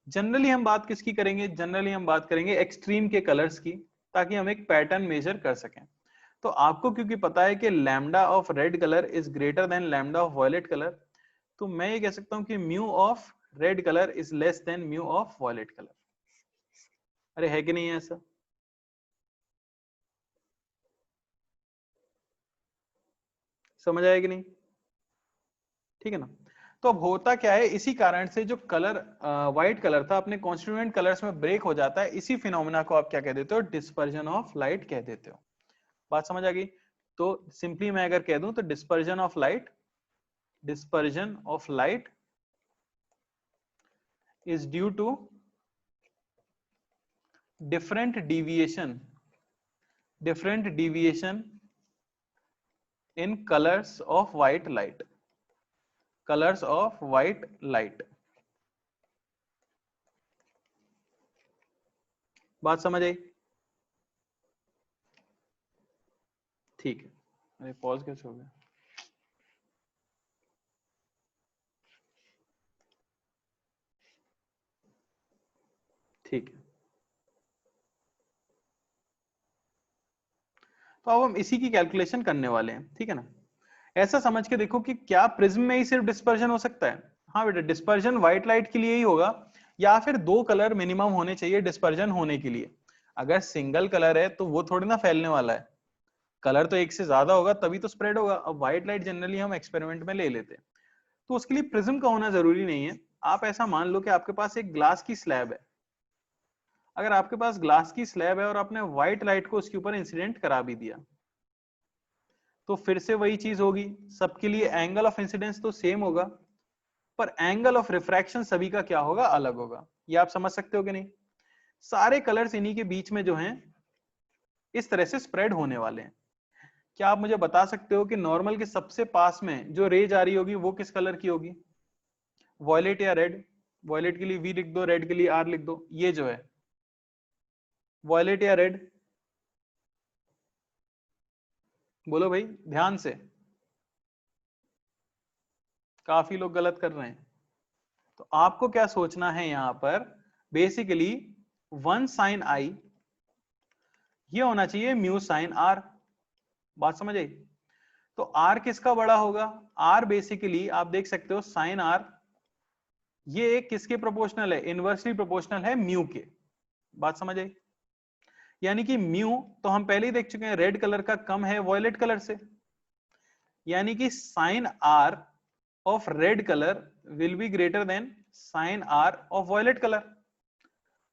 जनरली हम बात किसकी करेंगे, जनरली हम बात करेंगे एक्सट्रीम के कलर्स की, ताकि हम एक पैटर्न मेजर कर सकें। तो आपको क्योंकि पता है कि lambda of red colour is greater than lambda of violet colour, तो मैं ये कह सकता हूं कि mu of red colour is less than mu of violet colour. अरे है कि नहीं है ऐसा, समझ आया कि नहीं, ठीक है ना। तो अब होता क्या है, इसी कारण से जो कलर व्हाइट कलर था अपने कॉन्स्टिट्यूएंट कलर्स में ब्रेक हो जाता है, इसी फिनोमेना को आप क्या कह देते हो, डिस्पर्जन ऑफ लाइट कह देते हो। बात समझ आ गई। तो सिंपली मैं अगर कह दूं तो dispersion of light, dispersion of light is due to different deviation, different deviation in colors of white light, colors of white light। बात समझ आई, ठीक है। अरे पॉज कैसे हो गया, ठीक है, तो अब हम इसी की कैलकुलेशन करने वाले हैं, ठीक है ना। ऐसा समझ के देखो कि क्या प्रिज्म में ही सिर्फ डिस्पर्जन हो सकता है। हाँ बेटा, डिस्पर्जन व्हाइट लाइट के लिए ही होगा, या फिर दो कलर मिनिमम होने चाहिए डिस्पर्जन होने के लिए। अगर सिंगल कलर है तो वो थोड़ी ना फैलने वाला है, कलर तो एक से ज्यादा होगा तभी तो स्प्रेड होगा। अब व्हाइट लाइट जनरली हम एक्सपेरिमेंट में ले लेते हैं, तो उसके लिए प्रिज्म का होना जरूरी नहीं है। आप ऐसा मान लो कि आपके पास एक ग्लास की स्लैब है। अगर आपके पास ग्लास की स्लैब है और आपने व्हाइट लाइट को उसके ऊपर इंसिडेंट करा भी दिया, तो फिर से वही चीज होगी, सबके लिए एंगल ऑफ इंसिडेंस तो सेम होगा, पर एंगल ऑफ रिफ्रैक्शन सभी का क्या होगा, अलग होगा। ये आप समझ सकते हो कि नहीं। सारे कलर्स इन्हीं के बीच में जो हैं इस तरह से स्प्रेड होने वाले हैं। क्या आप मुझे बता सकते हो कि नॉर्मल के सबसे पास में जो रे जा रही होगी वो किस कलर की होगी, वॉयलेट या रेड? वॉयलेट के लिए वी लिख दो, रेड के लिए आर लिख दो। ये जो है वॉयलेट या रेड, बोलो भाई ध्यान से, काफी लोग गलत कर रहे हैं। तो आपको क्या सोचना है यहां पर, बेसिकली 1 साइन आई ये होना चाहिए म्यू साइन आर। बात समझ आई? तो आर किसका बड़ा होगा? आर बेसिकली आप देख सकते हो साइन आर ये एक किसके प्रोपोर्शनल है, इनवर्सली प्रोपोर्शनल है म्यू के। बात समझ आई? यानी कि म्यू तो हम पहले ही देख चुके हैं रेड कलर का कम है वॉयलेट कलर से, यानी कि sine R of red colour will be greater than sine R of violet colour.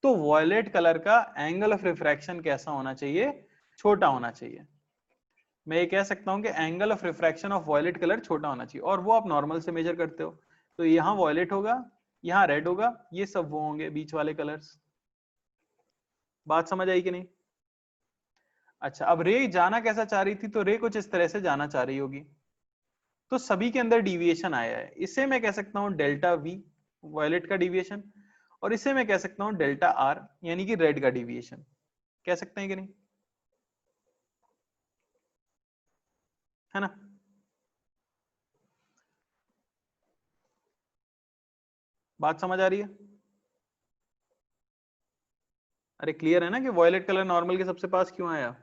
तो वॉयलेट कलर का एंगल ऑफ रिफ्रैक्शन कैसा होना चाहिए, छोटा होना चाहिए। मैं ये कह सकता हूं कि angle of refraction of violet colour छोटा होना चाहिए, और वो आप नॉर्मल से मेजर करते हो। तो यहां वॉयलेट होगा, यहां रेड होगा, ये सब वो होंगे बीच वाले कलर्स। बात समझ आई कि नहीं? अच्छा, अब रे जाना कैसा चाह रही थी, तो रे कुछ इस तरह से जाना चाह रही होगी, तो सभी के अंदर डिविएशन आया है। इसे मैं कह सकता हूं डेल्टा वी, वॉयलेट का डिविएशन, और इसे मैं कह सकता हूं डेल्टा आर, यानी कि रेड का डिविएशन। कह सकते हैं कि नहीं, है ना? बात समझ आ रही है? अरे क्लियर है ना कि वॉयलेट कलर नॉर्मल के सबसे पास क्यों आया?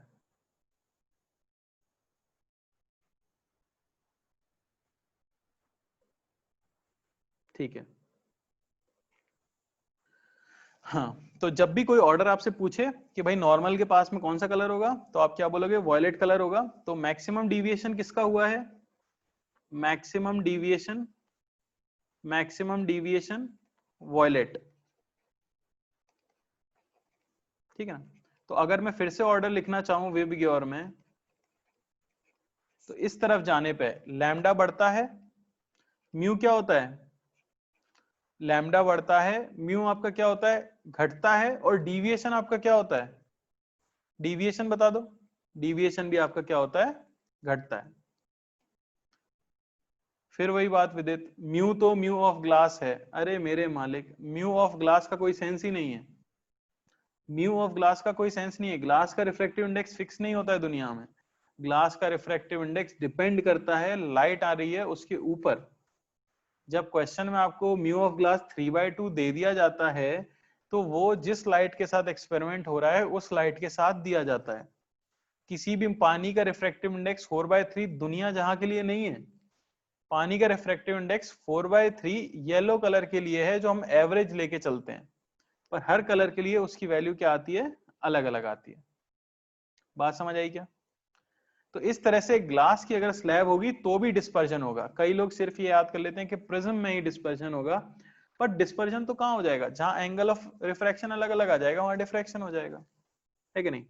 ठीक है। हाँ, तो जब भी कोई ऑर्डर आपसे पूछे कि भाई नॉर्मल के पास में कौन सा कलर होगा, तो आप क्या बोलोगे, वॉयलेट कलर होगा। तो मैक्सिमम डिविएशन किसका हुआ है, maximum deviation, maximum deviation violet, ठीक है ना। तो अगर मैं फिर से ऑर्डर लिखना चाहूं वेबग्योर में, तो इस तरफ जाने पे लैम्डा बढ़ता है, म्यू क्या होता है, लैम्डा बढ़ता है, म्यू आपका क्या होता है, घटता है, और डिविएशन आपका क्या होता है, डिविएशन बता दो, डिविएशन भी आपका क्या होता है, घटता है। फिर वही बात विदित, म्यू तो म्यू ऑफ ग्लास है। अरे मेरे मालिक, म्यू ऑफ ग्लास का कोई सेंस ही नहीं है, म्यू ऑफ ग्लास का कोई सेंस नहीं है। ग्लास का रिफ्रैक्टिव इंडेक्स फिक्स नहीं होता है दुनिया में। ग्लास का रिफ्रैक्टिव इंडेक्स डिपेंड करता है लाइट आ रही है उसके ऊपर। जब क्वेश्चन में आपको म्यू ऑफ ग्लास 3/2 दे दिया जाता है, तो वो जिस लाइट के साथ एक्सपेरिमेंट हो रहा है उस लाइट के साथ दिया जाता है। किसी भी पानी का रिफ्रैक्टिव इंडेक्स 4/3 दुनिया जहां के लिए नहीं है। पानी का रिफ्रैक्टिव इंडेक्स 4/3 येलो कलर के लिए है जो हम एवरेज लेके चलते हैं, पर हर कलर के लिए उसकी वैल्यू क्या आती है, अलग अलग आती है। बात समझ आई क्या? तो इस तरह से ग्लास की अगर स्लैब होगी तो भी डिस्पर्जन होगा। कई लोग सिर्फ ये याद कर लेते हैं कि प्रिज्म में ही डिस्पर्जन होगा, पर डिस्पर्जन तो कहां हो जाएगा, जहां एंगल ऑफ रिफ्रैक्शन अलग अलग आ जाएगा वहां डिफ्रैक्शन हो जाएगा, है कि नहीं?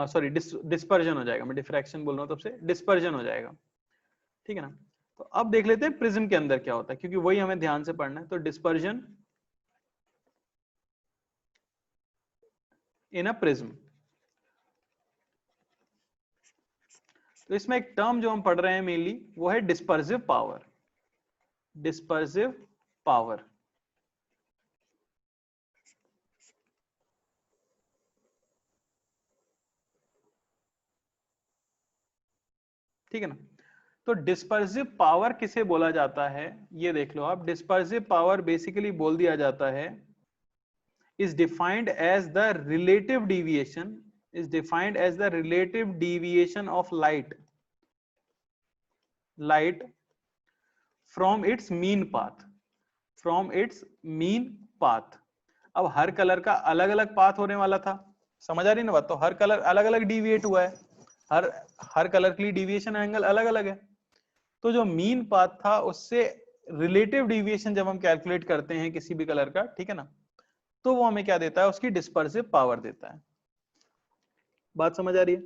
सॉरी, डिस्पर्जन हो जाएगा, मैं डिफ्रैक्शन बोल रहा हूं, तब से डिस्पर्जन हो जाएगा, ठीक है ना। तो अब देख लेते हैं प्रिज्म के अंदर क्या होता है, क्योंकि वही हमें ध्यान से पढ़ना है। तो डिस्पर्जन इन अ प्रिज्म, तो इसमें एक टर्म जो हम पढ़ रहे हैं मेनली वो है डिस्पर्सिव पावर, डिस्पर्सिव पावर, ठीक है ना। तो डिस्पर्सिव पावर किसे बोला जाता है, ये देख लो आप। डिस्पर्सिव पावर बेसिकली बोल दिया जाता है is defined as the relative deviation of light from its mean path. अब हर कलर का अलग अलग पाथ होने वाला था, समझ आ रही ना बात? तो हर कलर अलग अलग डिविएट हुआ है, हर कलर के लिए डिविएशन एंगल अलग अलग है। तो जो मीन पाथ था उससे रिलेटिव डिविएशन जब हम कैलकुलेट करते हैं किसी भी कलर का, ठीक है ना, तो वो हमें क्या देता है, उसकी डिस्पर्सिव पावर देता है। बात समझ आ रही है?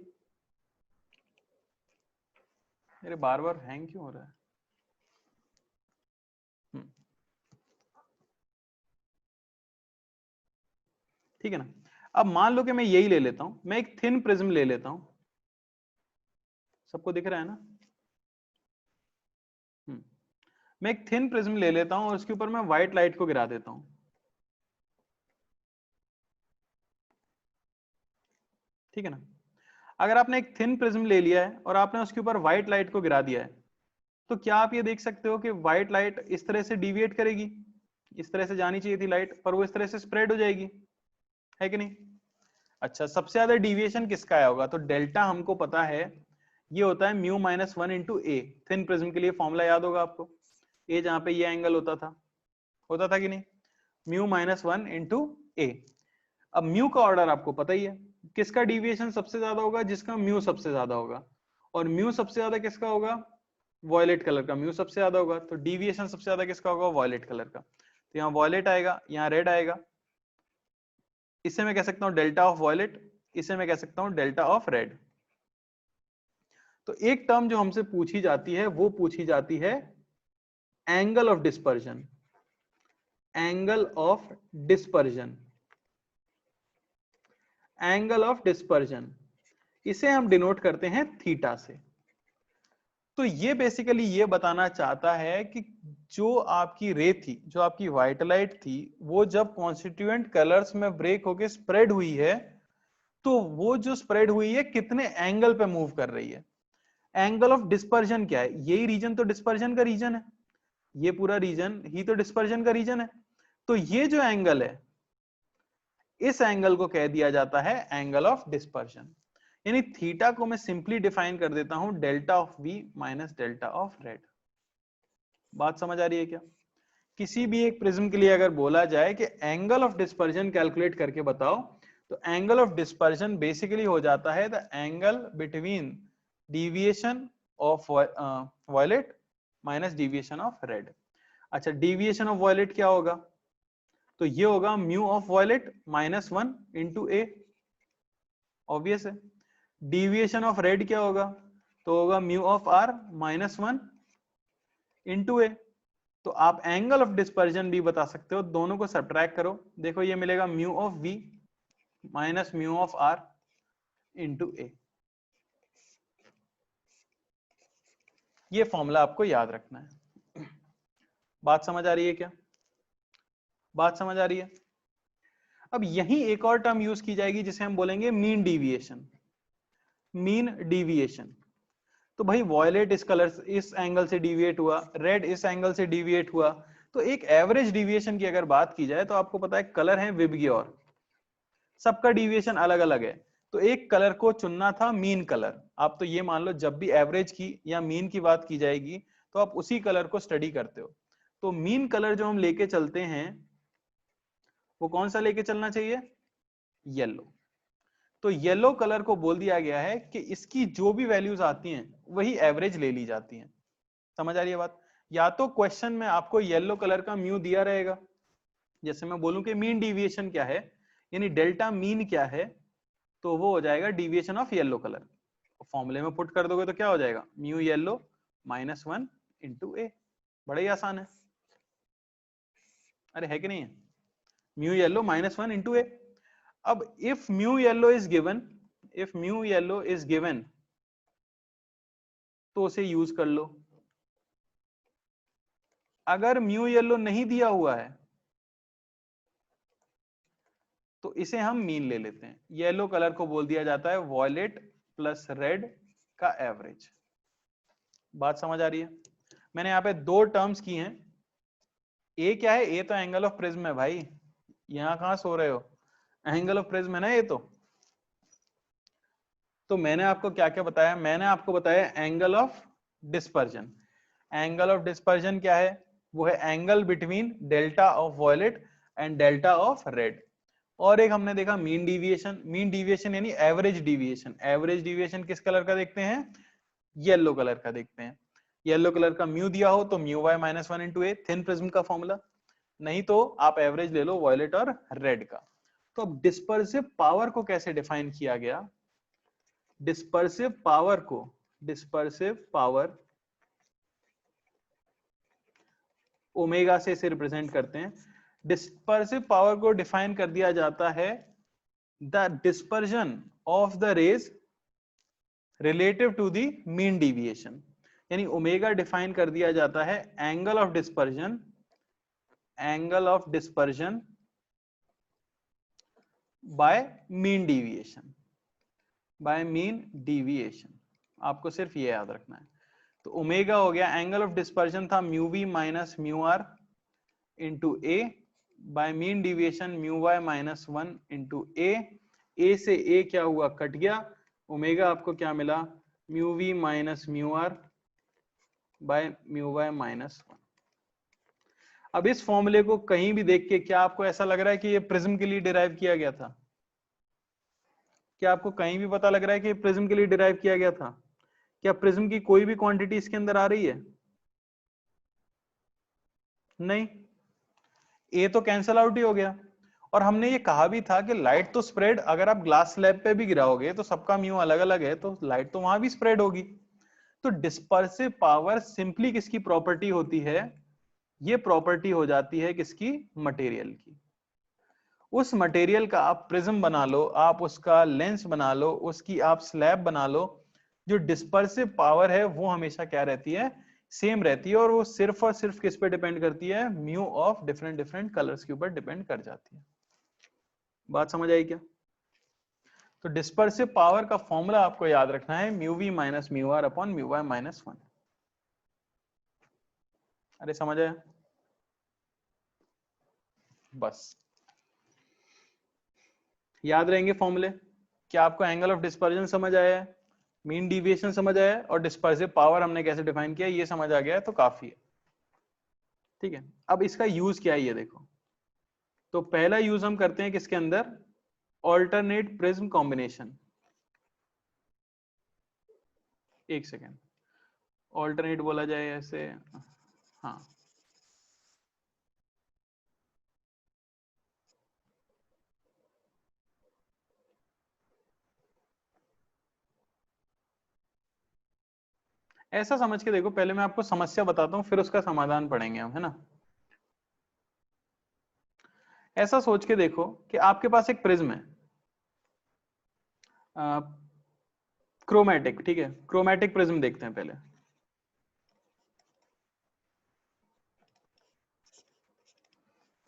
मेरे बार बार हैंग क्यों हो रहा है? ठीक है ना। अब मान लो कि मैं यही ले लेता हूं, मैं एक थिन प्रिज्म ले लेता हूं, सबको दिख रहा है ना? मैं एक थिन प्रिज्म ले लेता हूं और उसके ऊपर मैं व्हाइट लाइट को गिरा देता हूं, ठीक है ना। अगर आपने एक थिन प्रिज्म ले लिया है और आपने उसके ऊपर व्हाइट लाइट को गिरा दिया है, तो क्या आप ये देख सकते हो कि व्हाइट लाइट इस तरह से डिविएट करेगी? इस तरह से जानी चाहिए थी लाइट, पर वो इस तरह से स्प्रेड हो जाएगी, है कि नहीं? अच्छा, सबसे ज्यादा डिविएशन किसका आया होगा? तो डेल्टा हमको पता है, ये होता है mu minus 1 into A. Thin prism के लिए फॉर्मूला याद होगा आपको, ए जहां पे ये एंगल होता था कि नहीं? म्यू माइनस 1 इंटू ए। अब म्यू का ऑर्डर आपको पता ही है, किसका डिविएशन सबसे ज्यादा होगा? जिसका म्यू सबसे ज्यादा होगा। और म्यू सबसे ज्यादा किसका होगा? वॉयलेट कलर का म्यू सबसे ज्यादा होगा। तो डिविएशन सबसे ज्यादा किसका होगा? वॉयलेट कलर का। तो यहाँ वॉयलेट आएगा, यहाँ रेड आएगा। इसे मैं कह सकता हूं डेल्टा ऑफ वॉयलेट, इसे मैं कह सकता हूं डेल्टा ऑफ रेड। तो एक टर्म जो हमसे पूछी जाती है वो पूछी जाती है angle of dispersion. Angle of dispersion, angle of dispersion, इसे हम डिनोट करते हैं थीटा से। तो ये बेसिकली ये बताना चाहता है कि जो आपकी रे थी, जो आपकी व्हाइट लाइट थी, वो जब कॉन्स्टिट्यूएंट कलर्स में ब्रेक होके स्प्रेड हुई है, तो वो जो स्प्रेड हुई है कितने एंगल पे मूव कर रही है। एंगल ऑफ डिस्पर्जन क्या है? यही रीजन तो डिस्पर्जन का रीजन है, ये पूरा रीजन ही तो डिस्पर्जन का रीजन है। तो ये जो एंगल है, इस एंगल को कह दिया जाता है एंगल ऑफ डिस्पर्जन। यानी थीटा को मैं सिंपली डिफाइन कर देता हूं delta of V minus delta of red. बात समझ आ रही है क्या? किसी भी एक प्रिज्म के लिए अगर बोला जाए कि एंगल ऑफ डिस्पर्जन कैलकुलेट करके बताओ, तो एंगल ऑफ डिस्पर्जन बेसिकली हो जाता है the angle between deviation of violet minus deviation of red. अच्छा, डिविएशन ऑफ वॉयलेट क्या होगा? तो ये होगा mu of violet minus 1 into A, obvious है। डिविएशन ऑफ रेड क्या होगा? तो होगा mu of R minus 1 into A. तो आप एंगल ऑफ डिस्पर्जन भी बता सकते हो, दोनों को सब्ट्रैक्ट करो, देखो ये मिलेगा mu of V minus mu of R into A. ये फॉर्मूला आपको याद रखना है। बात समझ आ रही है क्या? बात समझ आ रही है? अब यही एक और टर्म यूज की जाएगी जिसे हम बोलेंगे मीन डिविएशन। मीन डिविएशन, तो भाई वॉयलेट इस कलर इस एंगल से डिविएट हुआ, रेड इस एंगल से डिविएट हुआ, तो एक एवरेज डिविएशन की अगर बात की जाए तो आपको पता है कलर है विबग्योर, सबका डिविएशन अलग अलग है। तो एक कलर को चुनना था मीन कलर। आप तो ये मान लो जब भी एवरेज की या मीन की बात की जाएगी तो आप उसी कलर को स्टडी करते हो। तो मीन कलर जो हम लेके चलते हैं वो कौन सा लेके चलना चाहिए? येलो। तो येलो कलर को बोल दिया गया है कि इसकी जो भी वैल्यूज आती हैं वही एवरेज ले ली जाती हैं। समझ आ रही है बात? या तो क्वेश्चन में आपको येलो कलर का म्यू दिया रहेगा, जैसे मैं बोलूं कि मीन डिविएशन क्या है, यानी डेल्टा मीन क्या है, तो वो हो जाएगा डिविएशन ऑफ येलो कलर। फॉर्मूले में पुट कर दोगे तो क्या हो जाएगा? म्यू येलो माइनस 1 इंटू ए। बड़ा ही आसान है, अरे है कि नहीं है? म्यू येलो माइनस 1 इंटू ए। अब if mu yellow is given, if mu yellow is given, तो उसे यूज कर लो। अगर म्यू येलो नहीं दिया हुआ है तो इसे हम मीन ले लेते हैं। येलो कलर को बोल दिया जाता है वॉयलेट प्लस रेड का एवरेज। बात समझ आ रही है? मैंने यहां पे दो टर्म्स की हैं। ए क्या है? ए तो एंगल ऑफ प्रिज्म है भाई, यहाँ कहाँ सो रहे हो, एंगल ऑफ प्रिज्म है ना ये तो मैंने आपको क्या क्या बताया, मैंने आपको बताया angle of dispersion. Angle of dispersion क्या है, वो है angle between delta of violet and delta of red. और एक हमने देखा मीन डिविएशन, मीन डिविएशन यानी एवरेज डिविएशन। एवरेज डिविएशन किस कलर का देखते हैं, येलो कलर का देखते हैं। येलो कलर का म्यू दिया हो तो mu Y minus one into A, thin prism का फॉर्मूला, नहीं तो आप एवरेज ले लो वॉयलेट और रेड का। तो अब डिस्पर्सिव पावर को कैसे डिफाइन किया गया, डिस्पर्सिव पावर को, डिस्पर्सिव पावर ओमेगा से इसे रिप्रेजेंट करते हैं। डिस्पर्सिव पावर को डिफाइन कर दिया जाता है the dispersion of the rays relative to the mean deviation, यानी ओमेगा डिफाइन कर दिया जाता है angle of dispersion, angle of dispersion by mean deviation, by mean deviation. आपको सिर्फ ये याद रखना है। तो ओमेगा हो गया, एंगल ऑफ डिस्पर्जन था mu V minus mu R into A, by mean deviation mu Y minus one into A से ए क्या हुआ, कट गया, ओमेगा आपको क्या मिला, mu V minus mu R by mu Y minus one. अब इस फॉर्मूले को कहीं भी देख के क्या आपको ऐसा लग रहा है कि ये प्रिज्म के लिए डिराइव किया गया था, क्या आपको कहीं भी पता लग रहा है कि प्रिज्म के लिए डिराइव किया गया था, क्या प्रिज्म की कोई भी क्वांटिटी इसके अंदर आ रही है, नहीं, ए तो कैंसल आउट ही हो गया। और हमने ये कहा भी था कि लाइट तो स्प्रेड, अगर आप ग्लास स्लैब पे भी गिराओगे तो सबका म्यू अलग अलग है, तो लाइट तो वहां भी स्प्रेड होगी। तो डिस्पर्सिव पावर सिंपली किसकी प्रॉपर्टी होती है, ये प्रॉपर्टी हो जाती है किसकी, मटेरियल की। उस मटेरियल का आप प्रिज्म बना लो, आप उसका लेंस बना लो, उसकी आप स्लैब बना लो, जो डिस्पर्सिव पावर है वो हमेशा क्या रहती है, सेम रहती है। और वो सिर्फ और सिर्फ किस पे डिपेंड करती है, mu of different different colours के ऊपर डिपेंड कर जाती है। बात समझ आई क्या। तो डिस्पर्सिव पावर का फॉर्मूला आपको याद रखना है mu V minus mu R upon mu Y minus one. अरे समझ आया, बस याद रहेंगे फॉर्मूले। क्या आपको एंगल ऑफ डिस्पर्जन समझ आया है, मीन डिविएशन समझ आया है, और डिस्पर्सिव पावर हमने कैसे डिफाइन किया ये समझ आ गया है, तो काफी है। ठीक है, अब इसका यूज क्या है ये देखो। तो पहला यूज हम करते हैं किसके अंदर, ऑल्टरनेट प्रिज्म कॉम्बिनेशन। एक सेकेंड, ऑल्टरनेट बोला जाए ऐसे, हाँ, ऐसा समझ के देखो, पहले मैं आपको समस्या बताता हूं फिर उसका समाधान पढ़ेंगे हम, है ना। ऐसा सोच के देखो कि आपके पास एक प्रिज्म है, क्रोमैटिक, ठीक है, क्रोमैटिक प्रिज्म देखते हैं पहले।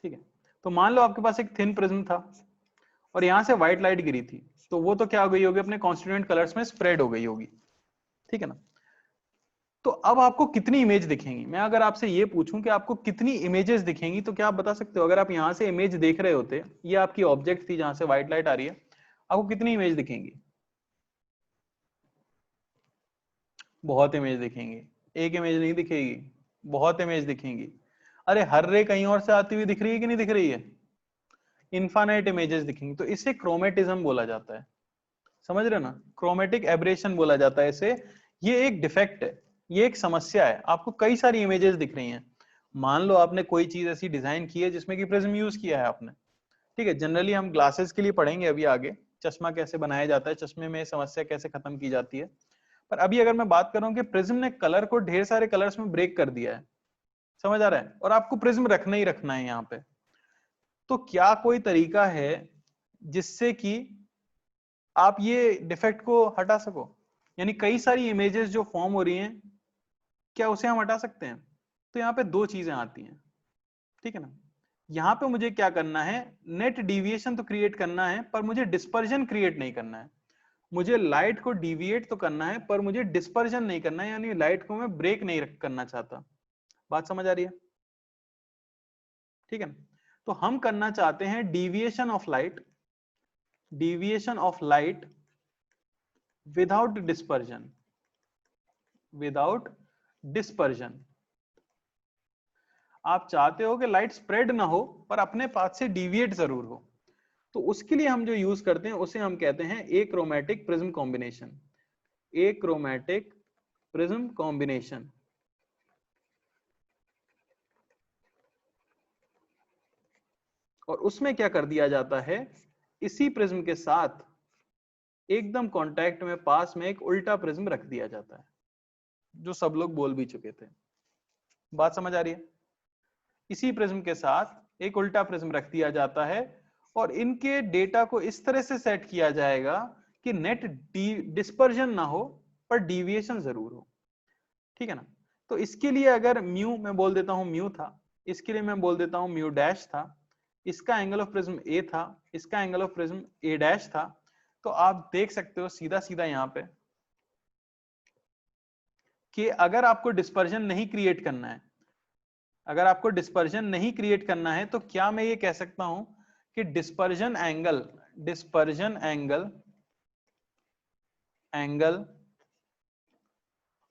ठीक है, तो मान लो आपके पास एक थिन प्रिज्म था और यहां से व्हाइट लाइट गिरी थी, तो वो तो क्या हो गई होगी, अपने कॉन्स्टिट्यूएंट कलर्स में स्प्रेड हो गई होगी, ठीक है ना। तो अब आपको कितनी इमेज दिखेंगी, मैं अगर आपसे ये पूछूं कि आपको कितनी इमेजेस दिखेंगी, तो क्या आप बता सकते हो, अगर आप यहां से इमेज देख रहे होते, ये आपकी ऑब्जेक्ट थी जहां से व्हाइट लाइट आ रही है, आपको कितनी इमेज दिखेंगी, बहुत इमेज दिखेंगी। एक इमेज नहीं दिखेगी, बहुत इमेज दिखेंगी। अरे हर रे कहीं और से आती हुई दिख रही है कि नहीं दिख रही है, इनफाइनाइट इमेजेस दिखेंगी। तो इसे क्रोमेटिज्म बोला जाता है, समझ रहे हो ना, क्रोमेटिक एब्रेशन बोला जाता है इसे। ये एक डिफेक्ट है, ये एक समस्या है, आपको कई सारी इमेजेस दिख रही हैं। मान लो आपने कोई चीज ऐसी डिजाइन की है जिसमें कि प्रिज्म यूज किया है आपने, ठीक है, जनरली हम ग्लासेस के लिए पढ़ेंगे अभी आगे, चश्मा कैसे बनाया जाता है, चश्मे में समस्या कैसे खत्म की जाती है। पर अभी अगर मैं बात करूं कि प्रिज्म ने कलर को ढेर सारे कलर्स में ब्रेक कर दिया है, समझ आ रहा है, और आपको प्रिज्म रखना ही रखना है यहाँ पे, तो क्या कोई तरीका है जिससे कि आप ये डिफेक्ट को हटा सको, यानी कई सारी इमेजेस जो फॉर्म हो रही हैं, क्या उसे हम हटा सकते हैं। तो यहाँ पे दो चीजें आती हैं, ठीक है ना। यहाँ पे मुझे क्या करना है, नेट डिविएशन तो क्रिएट करना है, पर मुझे डिस्पर्जन क्रिएट नहीं करना है। मुझे लाइट को डिविएट तो करना है, पर मुझे डिस्पर्जन नहीं करना है, यानी लाइट को मैं ब्रेक नहीं करना चाहता। बात समझ आ रही है, ठीक है ना। तो हम करना चाहते हैं deviation of light without dispersion. आप चाहते हो कि लाइट स्प्रेड ना हो पर अपने पाथ से डिविएट जरूर हो, तो उसके लिए हम जो यूज करते हैं उसे हम कहते हैं achromatic prism combination. Achromatic prism combination. और उसमें क्या कर दिया जाता है, इसी प्रिज्म के साथ एकदम कांटेक्ट में पास में एक उल्टा प्रिज्म रख दिया जाता है, जो सब लोग बोल भी चुके थे। बात समझ आ रही है? इसी प्रिज्म के साथ एक उल्टा प्रिज्म रख दिया जाता है और इनके डेटा को इस तरह से सेट किया जाएगा कि नेट डिस्पर्जन ना हो पर डिविएशन जरूर हो। ठीक है ना? तो इसके लिए अगर म्यू मैं बोल देता हूं म्यू था, इसके लिए मैं बोल देता हूं म्यू डैश था, इसका एंगल ऑफ प्रिज्म ए था, इसका angle of prism A dash था। तो आप देख सकते हो सीधा सीधा यहां पे कि अगर आपको डिस्पर्जन नहीं क्रिएट करना है, अगर आपको डिस्पर्जन नहीं क्रिएट करना है तो क्या मैं ये कह सकता हूं कि dispersion angle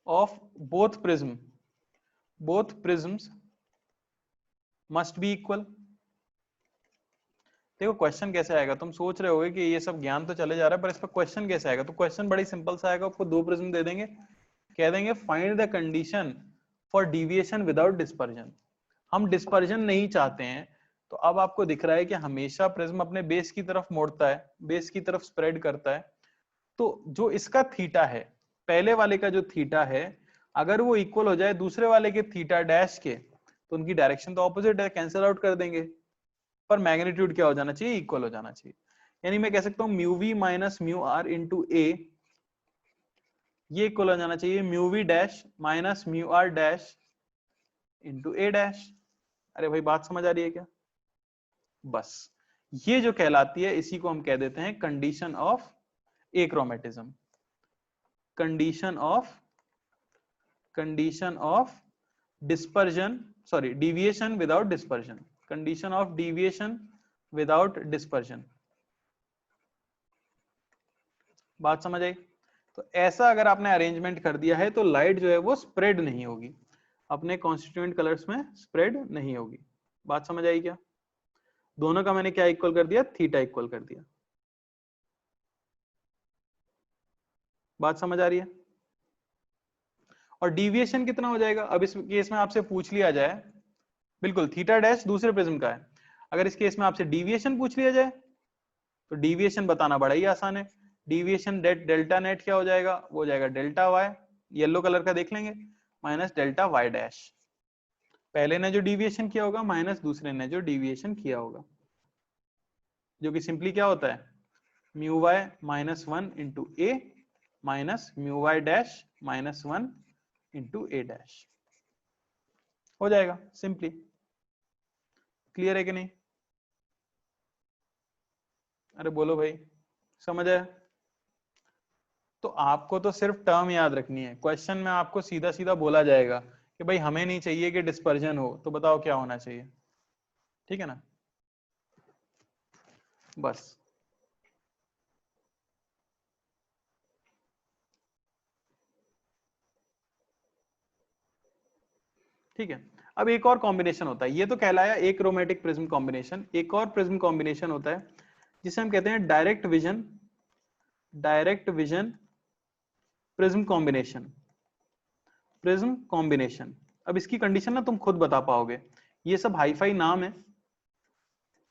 of both prisms must be equal. देखो क्वेश्चन कैसे आएगा, तुम सोच रहे होगे कि ये सब ज्ञान तो चले जा रहा है पर इस पर क्वेश्चन कैसे आएगा। तो क्वेश्चन बड़ी सिंपल सा आएगा, आपको दो प्रिज्म दे देंगे, कह देंगे find the condition for deviation without dispersion. हम डिस्पर्जन नहीं चाहते हैं, तो अब आपको दिख रहा है कि हमेशा प्रिज्म अपने बेस की तरफ मोड़ता है, बेस की तरफ स्प्रेड करता है। तो जो इसका थीटा है, पहले वाले का जो थीटा है, अगर वो इक्वल हो जाए दूसरे वाले के थीटा डैश के, तो उनकी डायरेक्शन तो ऑपोजिट है, कैंसिल आउट कर देंगे, पर मैग्नीट्यूड क्या हो जाना चाहिए, इक्वल हो जाना चाहिए। यानी मैं कह सकता हूं mu V minus mu R into A, ये इक्वल हो जाना चाहिए mu V dash minus mu R dash into A dash. अरे भाई बात समझ आ रही है क्या? बस ये जो कहलाती है इसी को हम कह देते हैं condition of achromatism, condition of dispersion, sorry deviation without dispersion, condition of deviation without dispersion. बात समझ आई? तो ऐसा अगर आपने अरेंजमेंट कर दिया है तो लाइट जो है वो स्प्रेड नहीं होगी, अपने कॉन्स्टिट्यूएंट कलर्स में स्प्रेड नहीं होगी। बात समझ आई क्या? दोनों का मैंने क्या इक्वल कर दिया, थीटा इक्वल कर दिया। बात समझ आ रही है? और डिविएशन कितना हो जाएगा, अब इस केस में आपसे पूछ लिया जाए, बिल्कुल थीटा डैश दूसरे प्रिज्म का है, अगर इस केस में आपसे डिविएशन पूछ लिया जाए तो डिविएशन बताना बड़ा ही आसान है। डिविएशन डेल्टा नेट क्या हो जाएगा, वो हो जाएगा डेल्टा वाई, येलो कलर का देख लेंगे, माइनस डेल्टा वाई डैश, पहले ने जो डिविएशन किया होगा माइनस दूसरे ने जो डिविएशन किया होगा, जो कि सिंपली क्या होता है mu Y minus 1 into A minus mu Y dash minus 1 into A dash हो जाएगा सिंपली। क्लियर है कि नहीं? अरे बोलो भाई, समझ आया? तो आपको तो सिर्फ टर्म याद रखनी है, क्वेश्चन में आपको सीधा सीधा बोला जाएगा कि भाई हमें नहीं चाहिए कि डिस्पर्जन हो, तो बताओ क्या होना चाहिए। ठीक है ना? बस ठीक है। अब एक और कॉम्बिनेशन होता है, ये तो कहलाया एक क्रोमेटिक प्रिज्म कॉम्बिनेशन, एक और प्रिज्म कॉम्बिनेशन होता है जिसे हम कहते हैं direct vision prism combination, prism combination. अब इसकी कंडीशन ना तुम खुद बता पाओगे, ये सब हाईफाई नाम है,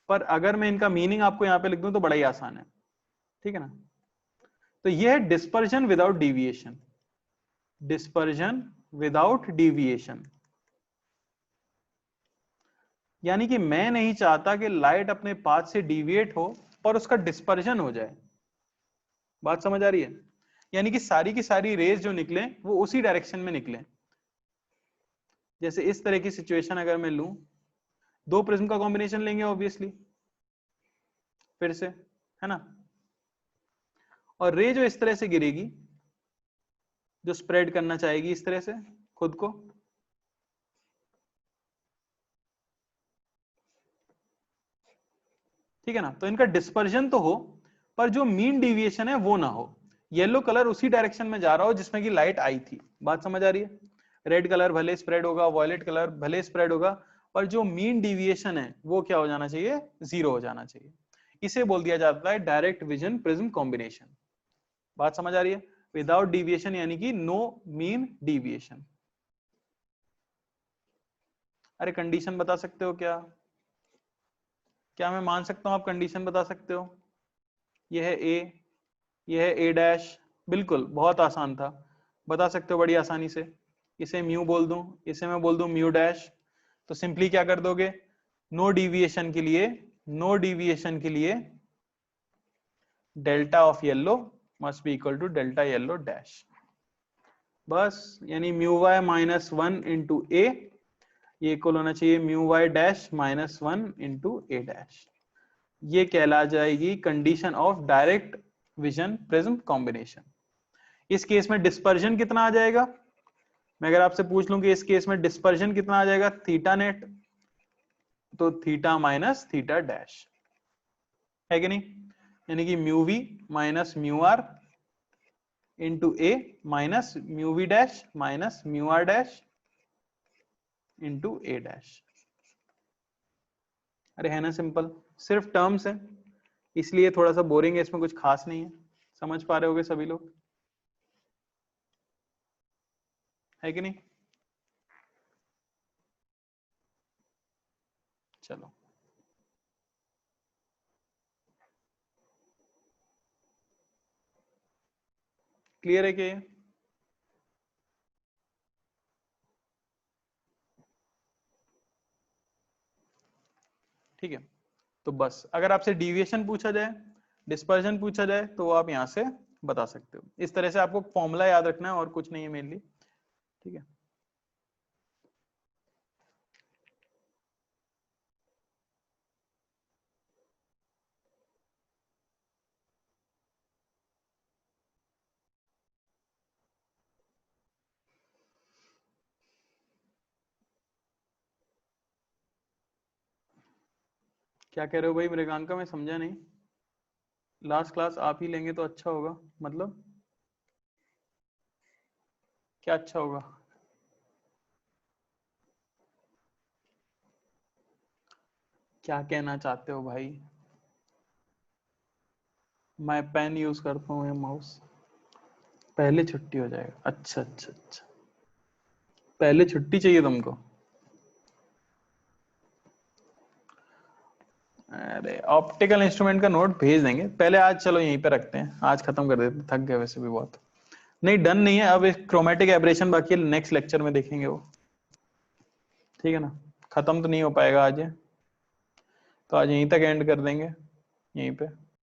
पर अगर मैं इनका मीनिंग आपको यहां पे लिख दूं तो बड़ा ही आसान है। ठीक है ना? तो ये है dispersion without deviation, dispersion without deviation. यानी कि मैं नहीं चाहता कि लाइट अपने पाथ से डिविएट हो पर उसका डिस्पर्जन हो जाए। बात समझ आ रही है? यानी कि सारी की सारी रेज जो निकले वो उसी डायरेक्शन में निकले। जैसे इस तरह की सिचुएशन अगर मैं लूं, दो प्रिज्म का कॉम्बिनेशन लेंगे ऑब्वियसली, फिर से, है ना? और रे जो इस तरह से गिरेगी, जो स्प्रेड करना चाहेगी इस तरह से खुद को, ठीक है ना। तो इनका डिस्पर्जन तो हो पर जो मीन डिविएशन है वो ना हो। येलो कलर उसी डायरेक्शन में जा रहा हो जिसमें कि लाइट आई थी, बात समझ आ रही है। रेड कलर भले स्प्रेड होगा, वॉयलेट कलर भले स्प्रेड होगा, पर जो मीन डिविएशन है वो क्या हो जाना चाहिए, 0 हो जाना चाहिए। इसे बोल दिया जाता है डायरेक्ट विजन प्रिज्म कॉम्बिनेशन। बात समझ आ रही है। विदाउट डिविएशन यानी कि नो मीन डिविएशन। अरे कंडीशन बता सकते हो क्या? क्या मैं मान सकता हूं आप कंडीशन बता सकते हो? यह है ए, यह है ए डैश, बिल्कुल बहुत आसान था, बता सकते हो बड़ी आसानी से। इसे म्यू बोल दूं, इसे मैं बोल दूं म्यू डैश, तो सिंपली क्या कर दोगे, नो डिविएशन के लिए, नो डिविएशन के लिए delta of yellow must be equal to delta yellow dash, बस। यानी mu Y minus 1 into A, ये इक्वल होना चाहिए mu Y dash minus 1 into A dash. ये कहला जाएगी condition of direct vision prism combination. इस केस में डिस्पर्जन कितना आ जाएगा, मैं अगर आपसे पूछ लूं कि इस केस में डिस्पर्जन कितना आ जाएगा थीटा नेट, तो थीटा माइनस थीटा डैश है कि नहीं। यानी कि mu V minus mu R into A minus mu V dash minus mu R dash into A dash. अरे है ना सिंपल, सिर्फ टर्म्स है इसलिए थोड़ा सा बोरिंग है, इसमें कुछ खास नहीं है। समझ पा रहे होगे सभी लोग, है कि नहीं। चलो क्लियर है क्या ये? ठीक है, तो बस अगर आपसे डिविएशन पूछा जाए, डिस्पर्जन पूछा जाए, तो आप यहां से बता सकते हो। इस तरह से आपको फॉर्मूला याद रखना है और कुछ नहीं है मेनली। ठीक है, क्या कह रहे हो भाई मृगांका, मैं समझा नहीं। लास्ट क्लास आप ही लेंगे तो अच्छा होगा, मतलब क्या अच्छा होगा? क्या कहना चाहते हो भाई? मैं पेन यूज करता हूँ या माउस? पहले छुट्टी हो जाएगा, अच्छा अच्छा अच्छा, पहले छुट्टी चाहिए तुमको। अरे ऑप्टिकल इंस्ट्रूमेंट का नोट भेज देंगे पहले, आज चलो यहीं पे रखते हैं, आज खत्म कर देते, थक गए वैसे भी बहुत। नहीं डन नहीं है, अब एक क्रोमेटिक एब्रेशन बाकी है, नेक्स्ट लेक्चर में देखेंगे वो। ठीक है ना, खत्म तो नहीं हो पाएगा आज ये, तो आज यहीं तक एंड कर देंगे, यहीं पे।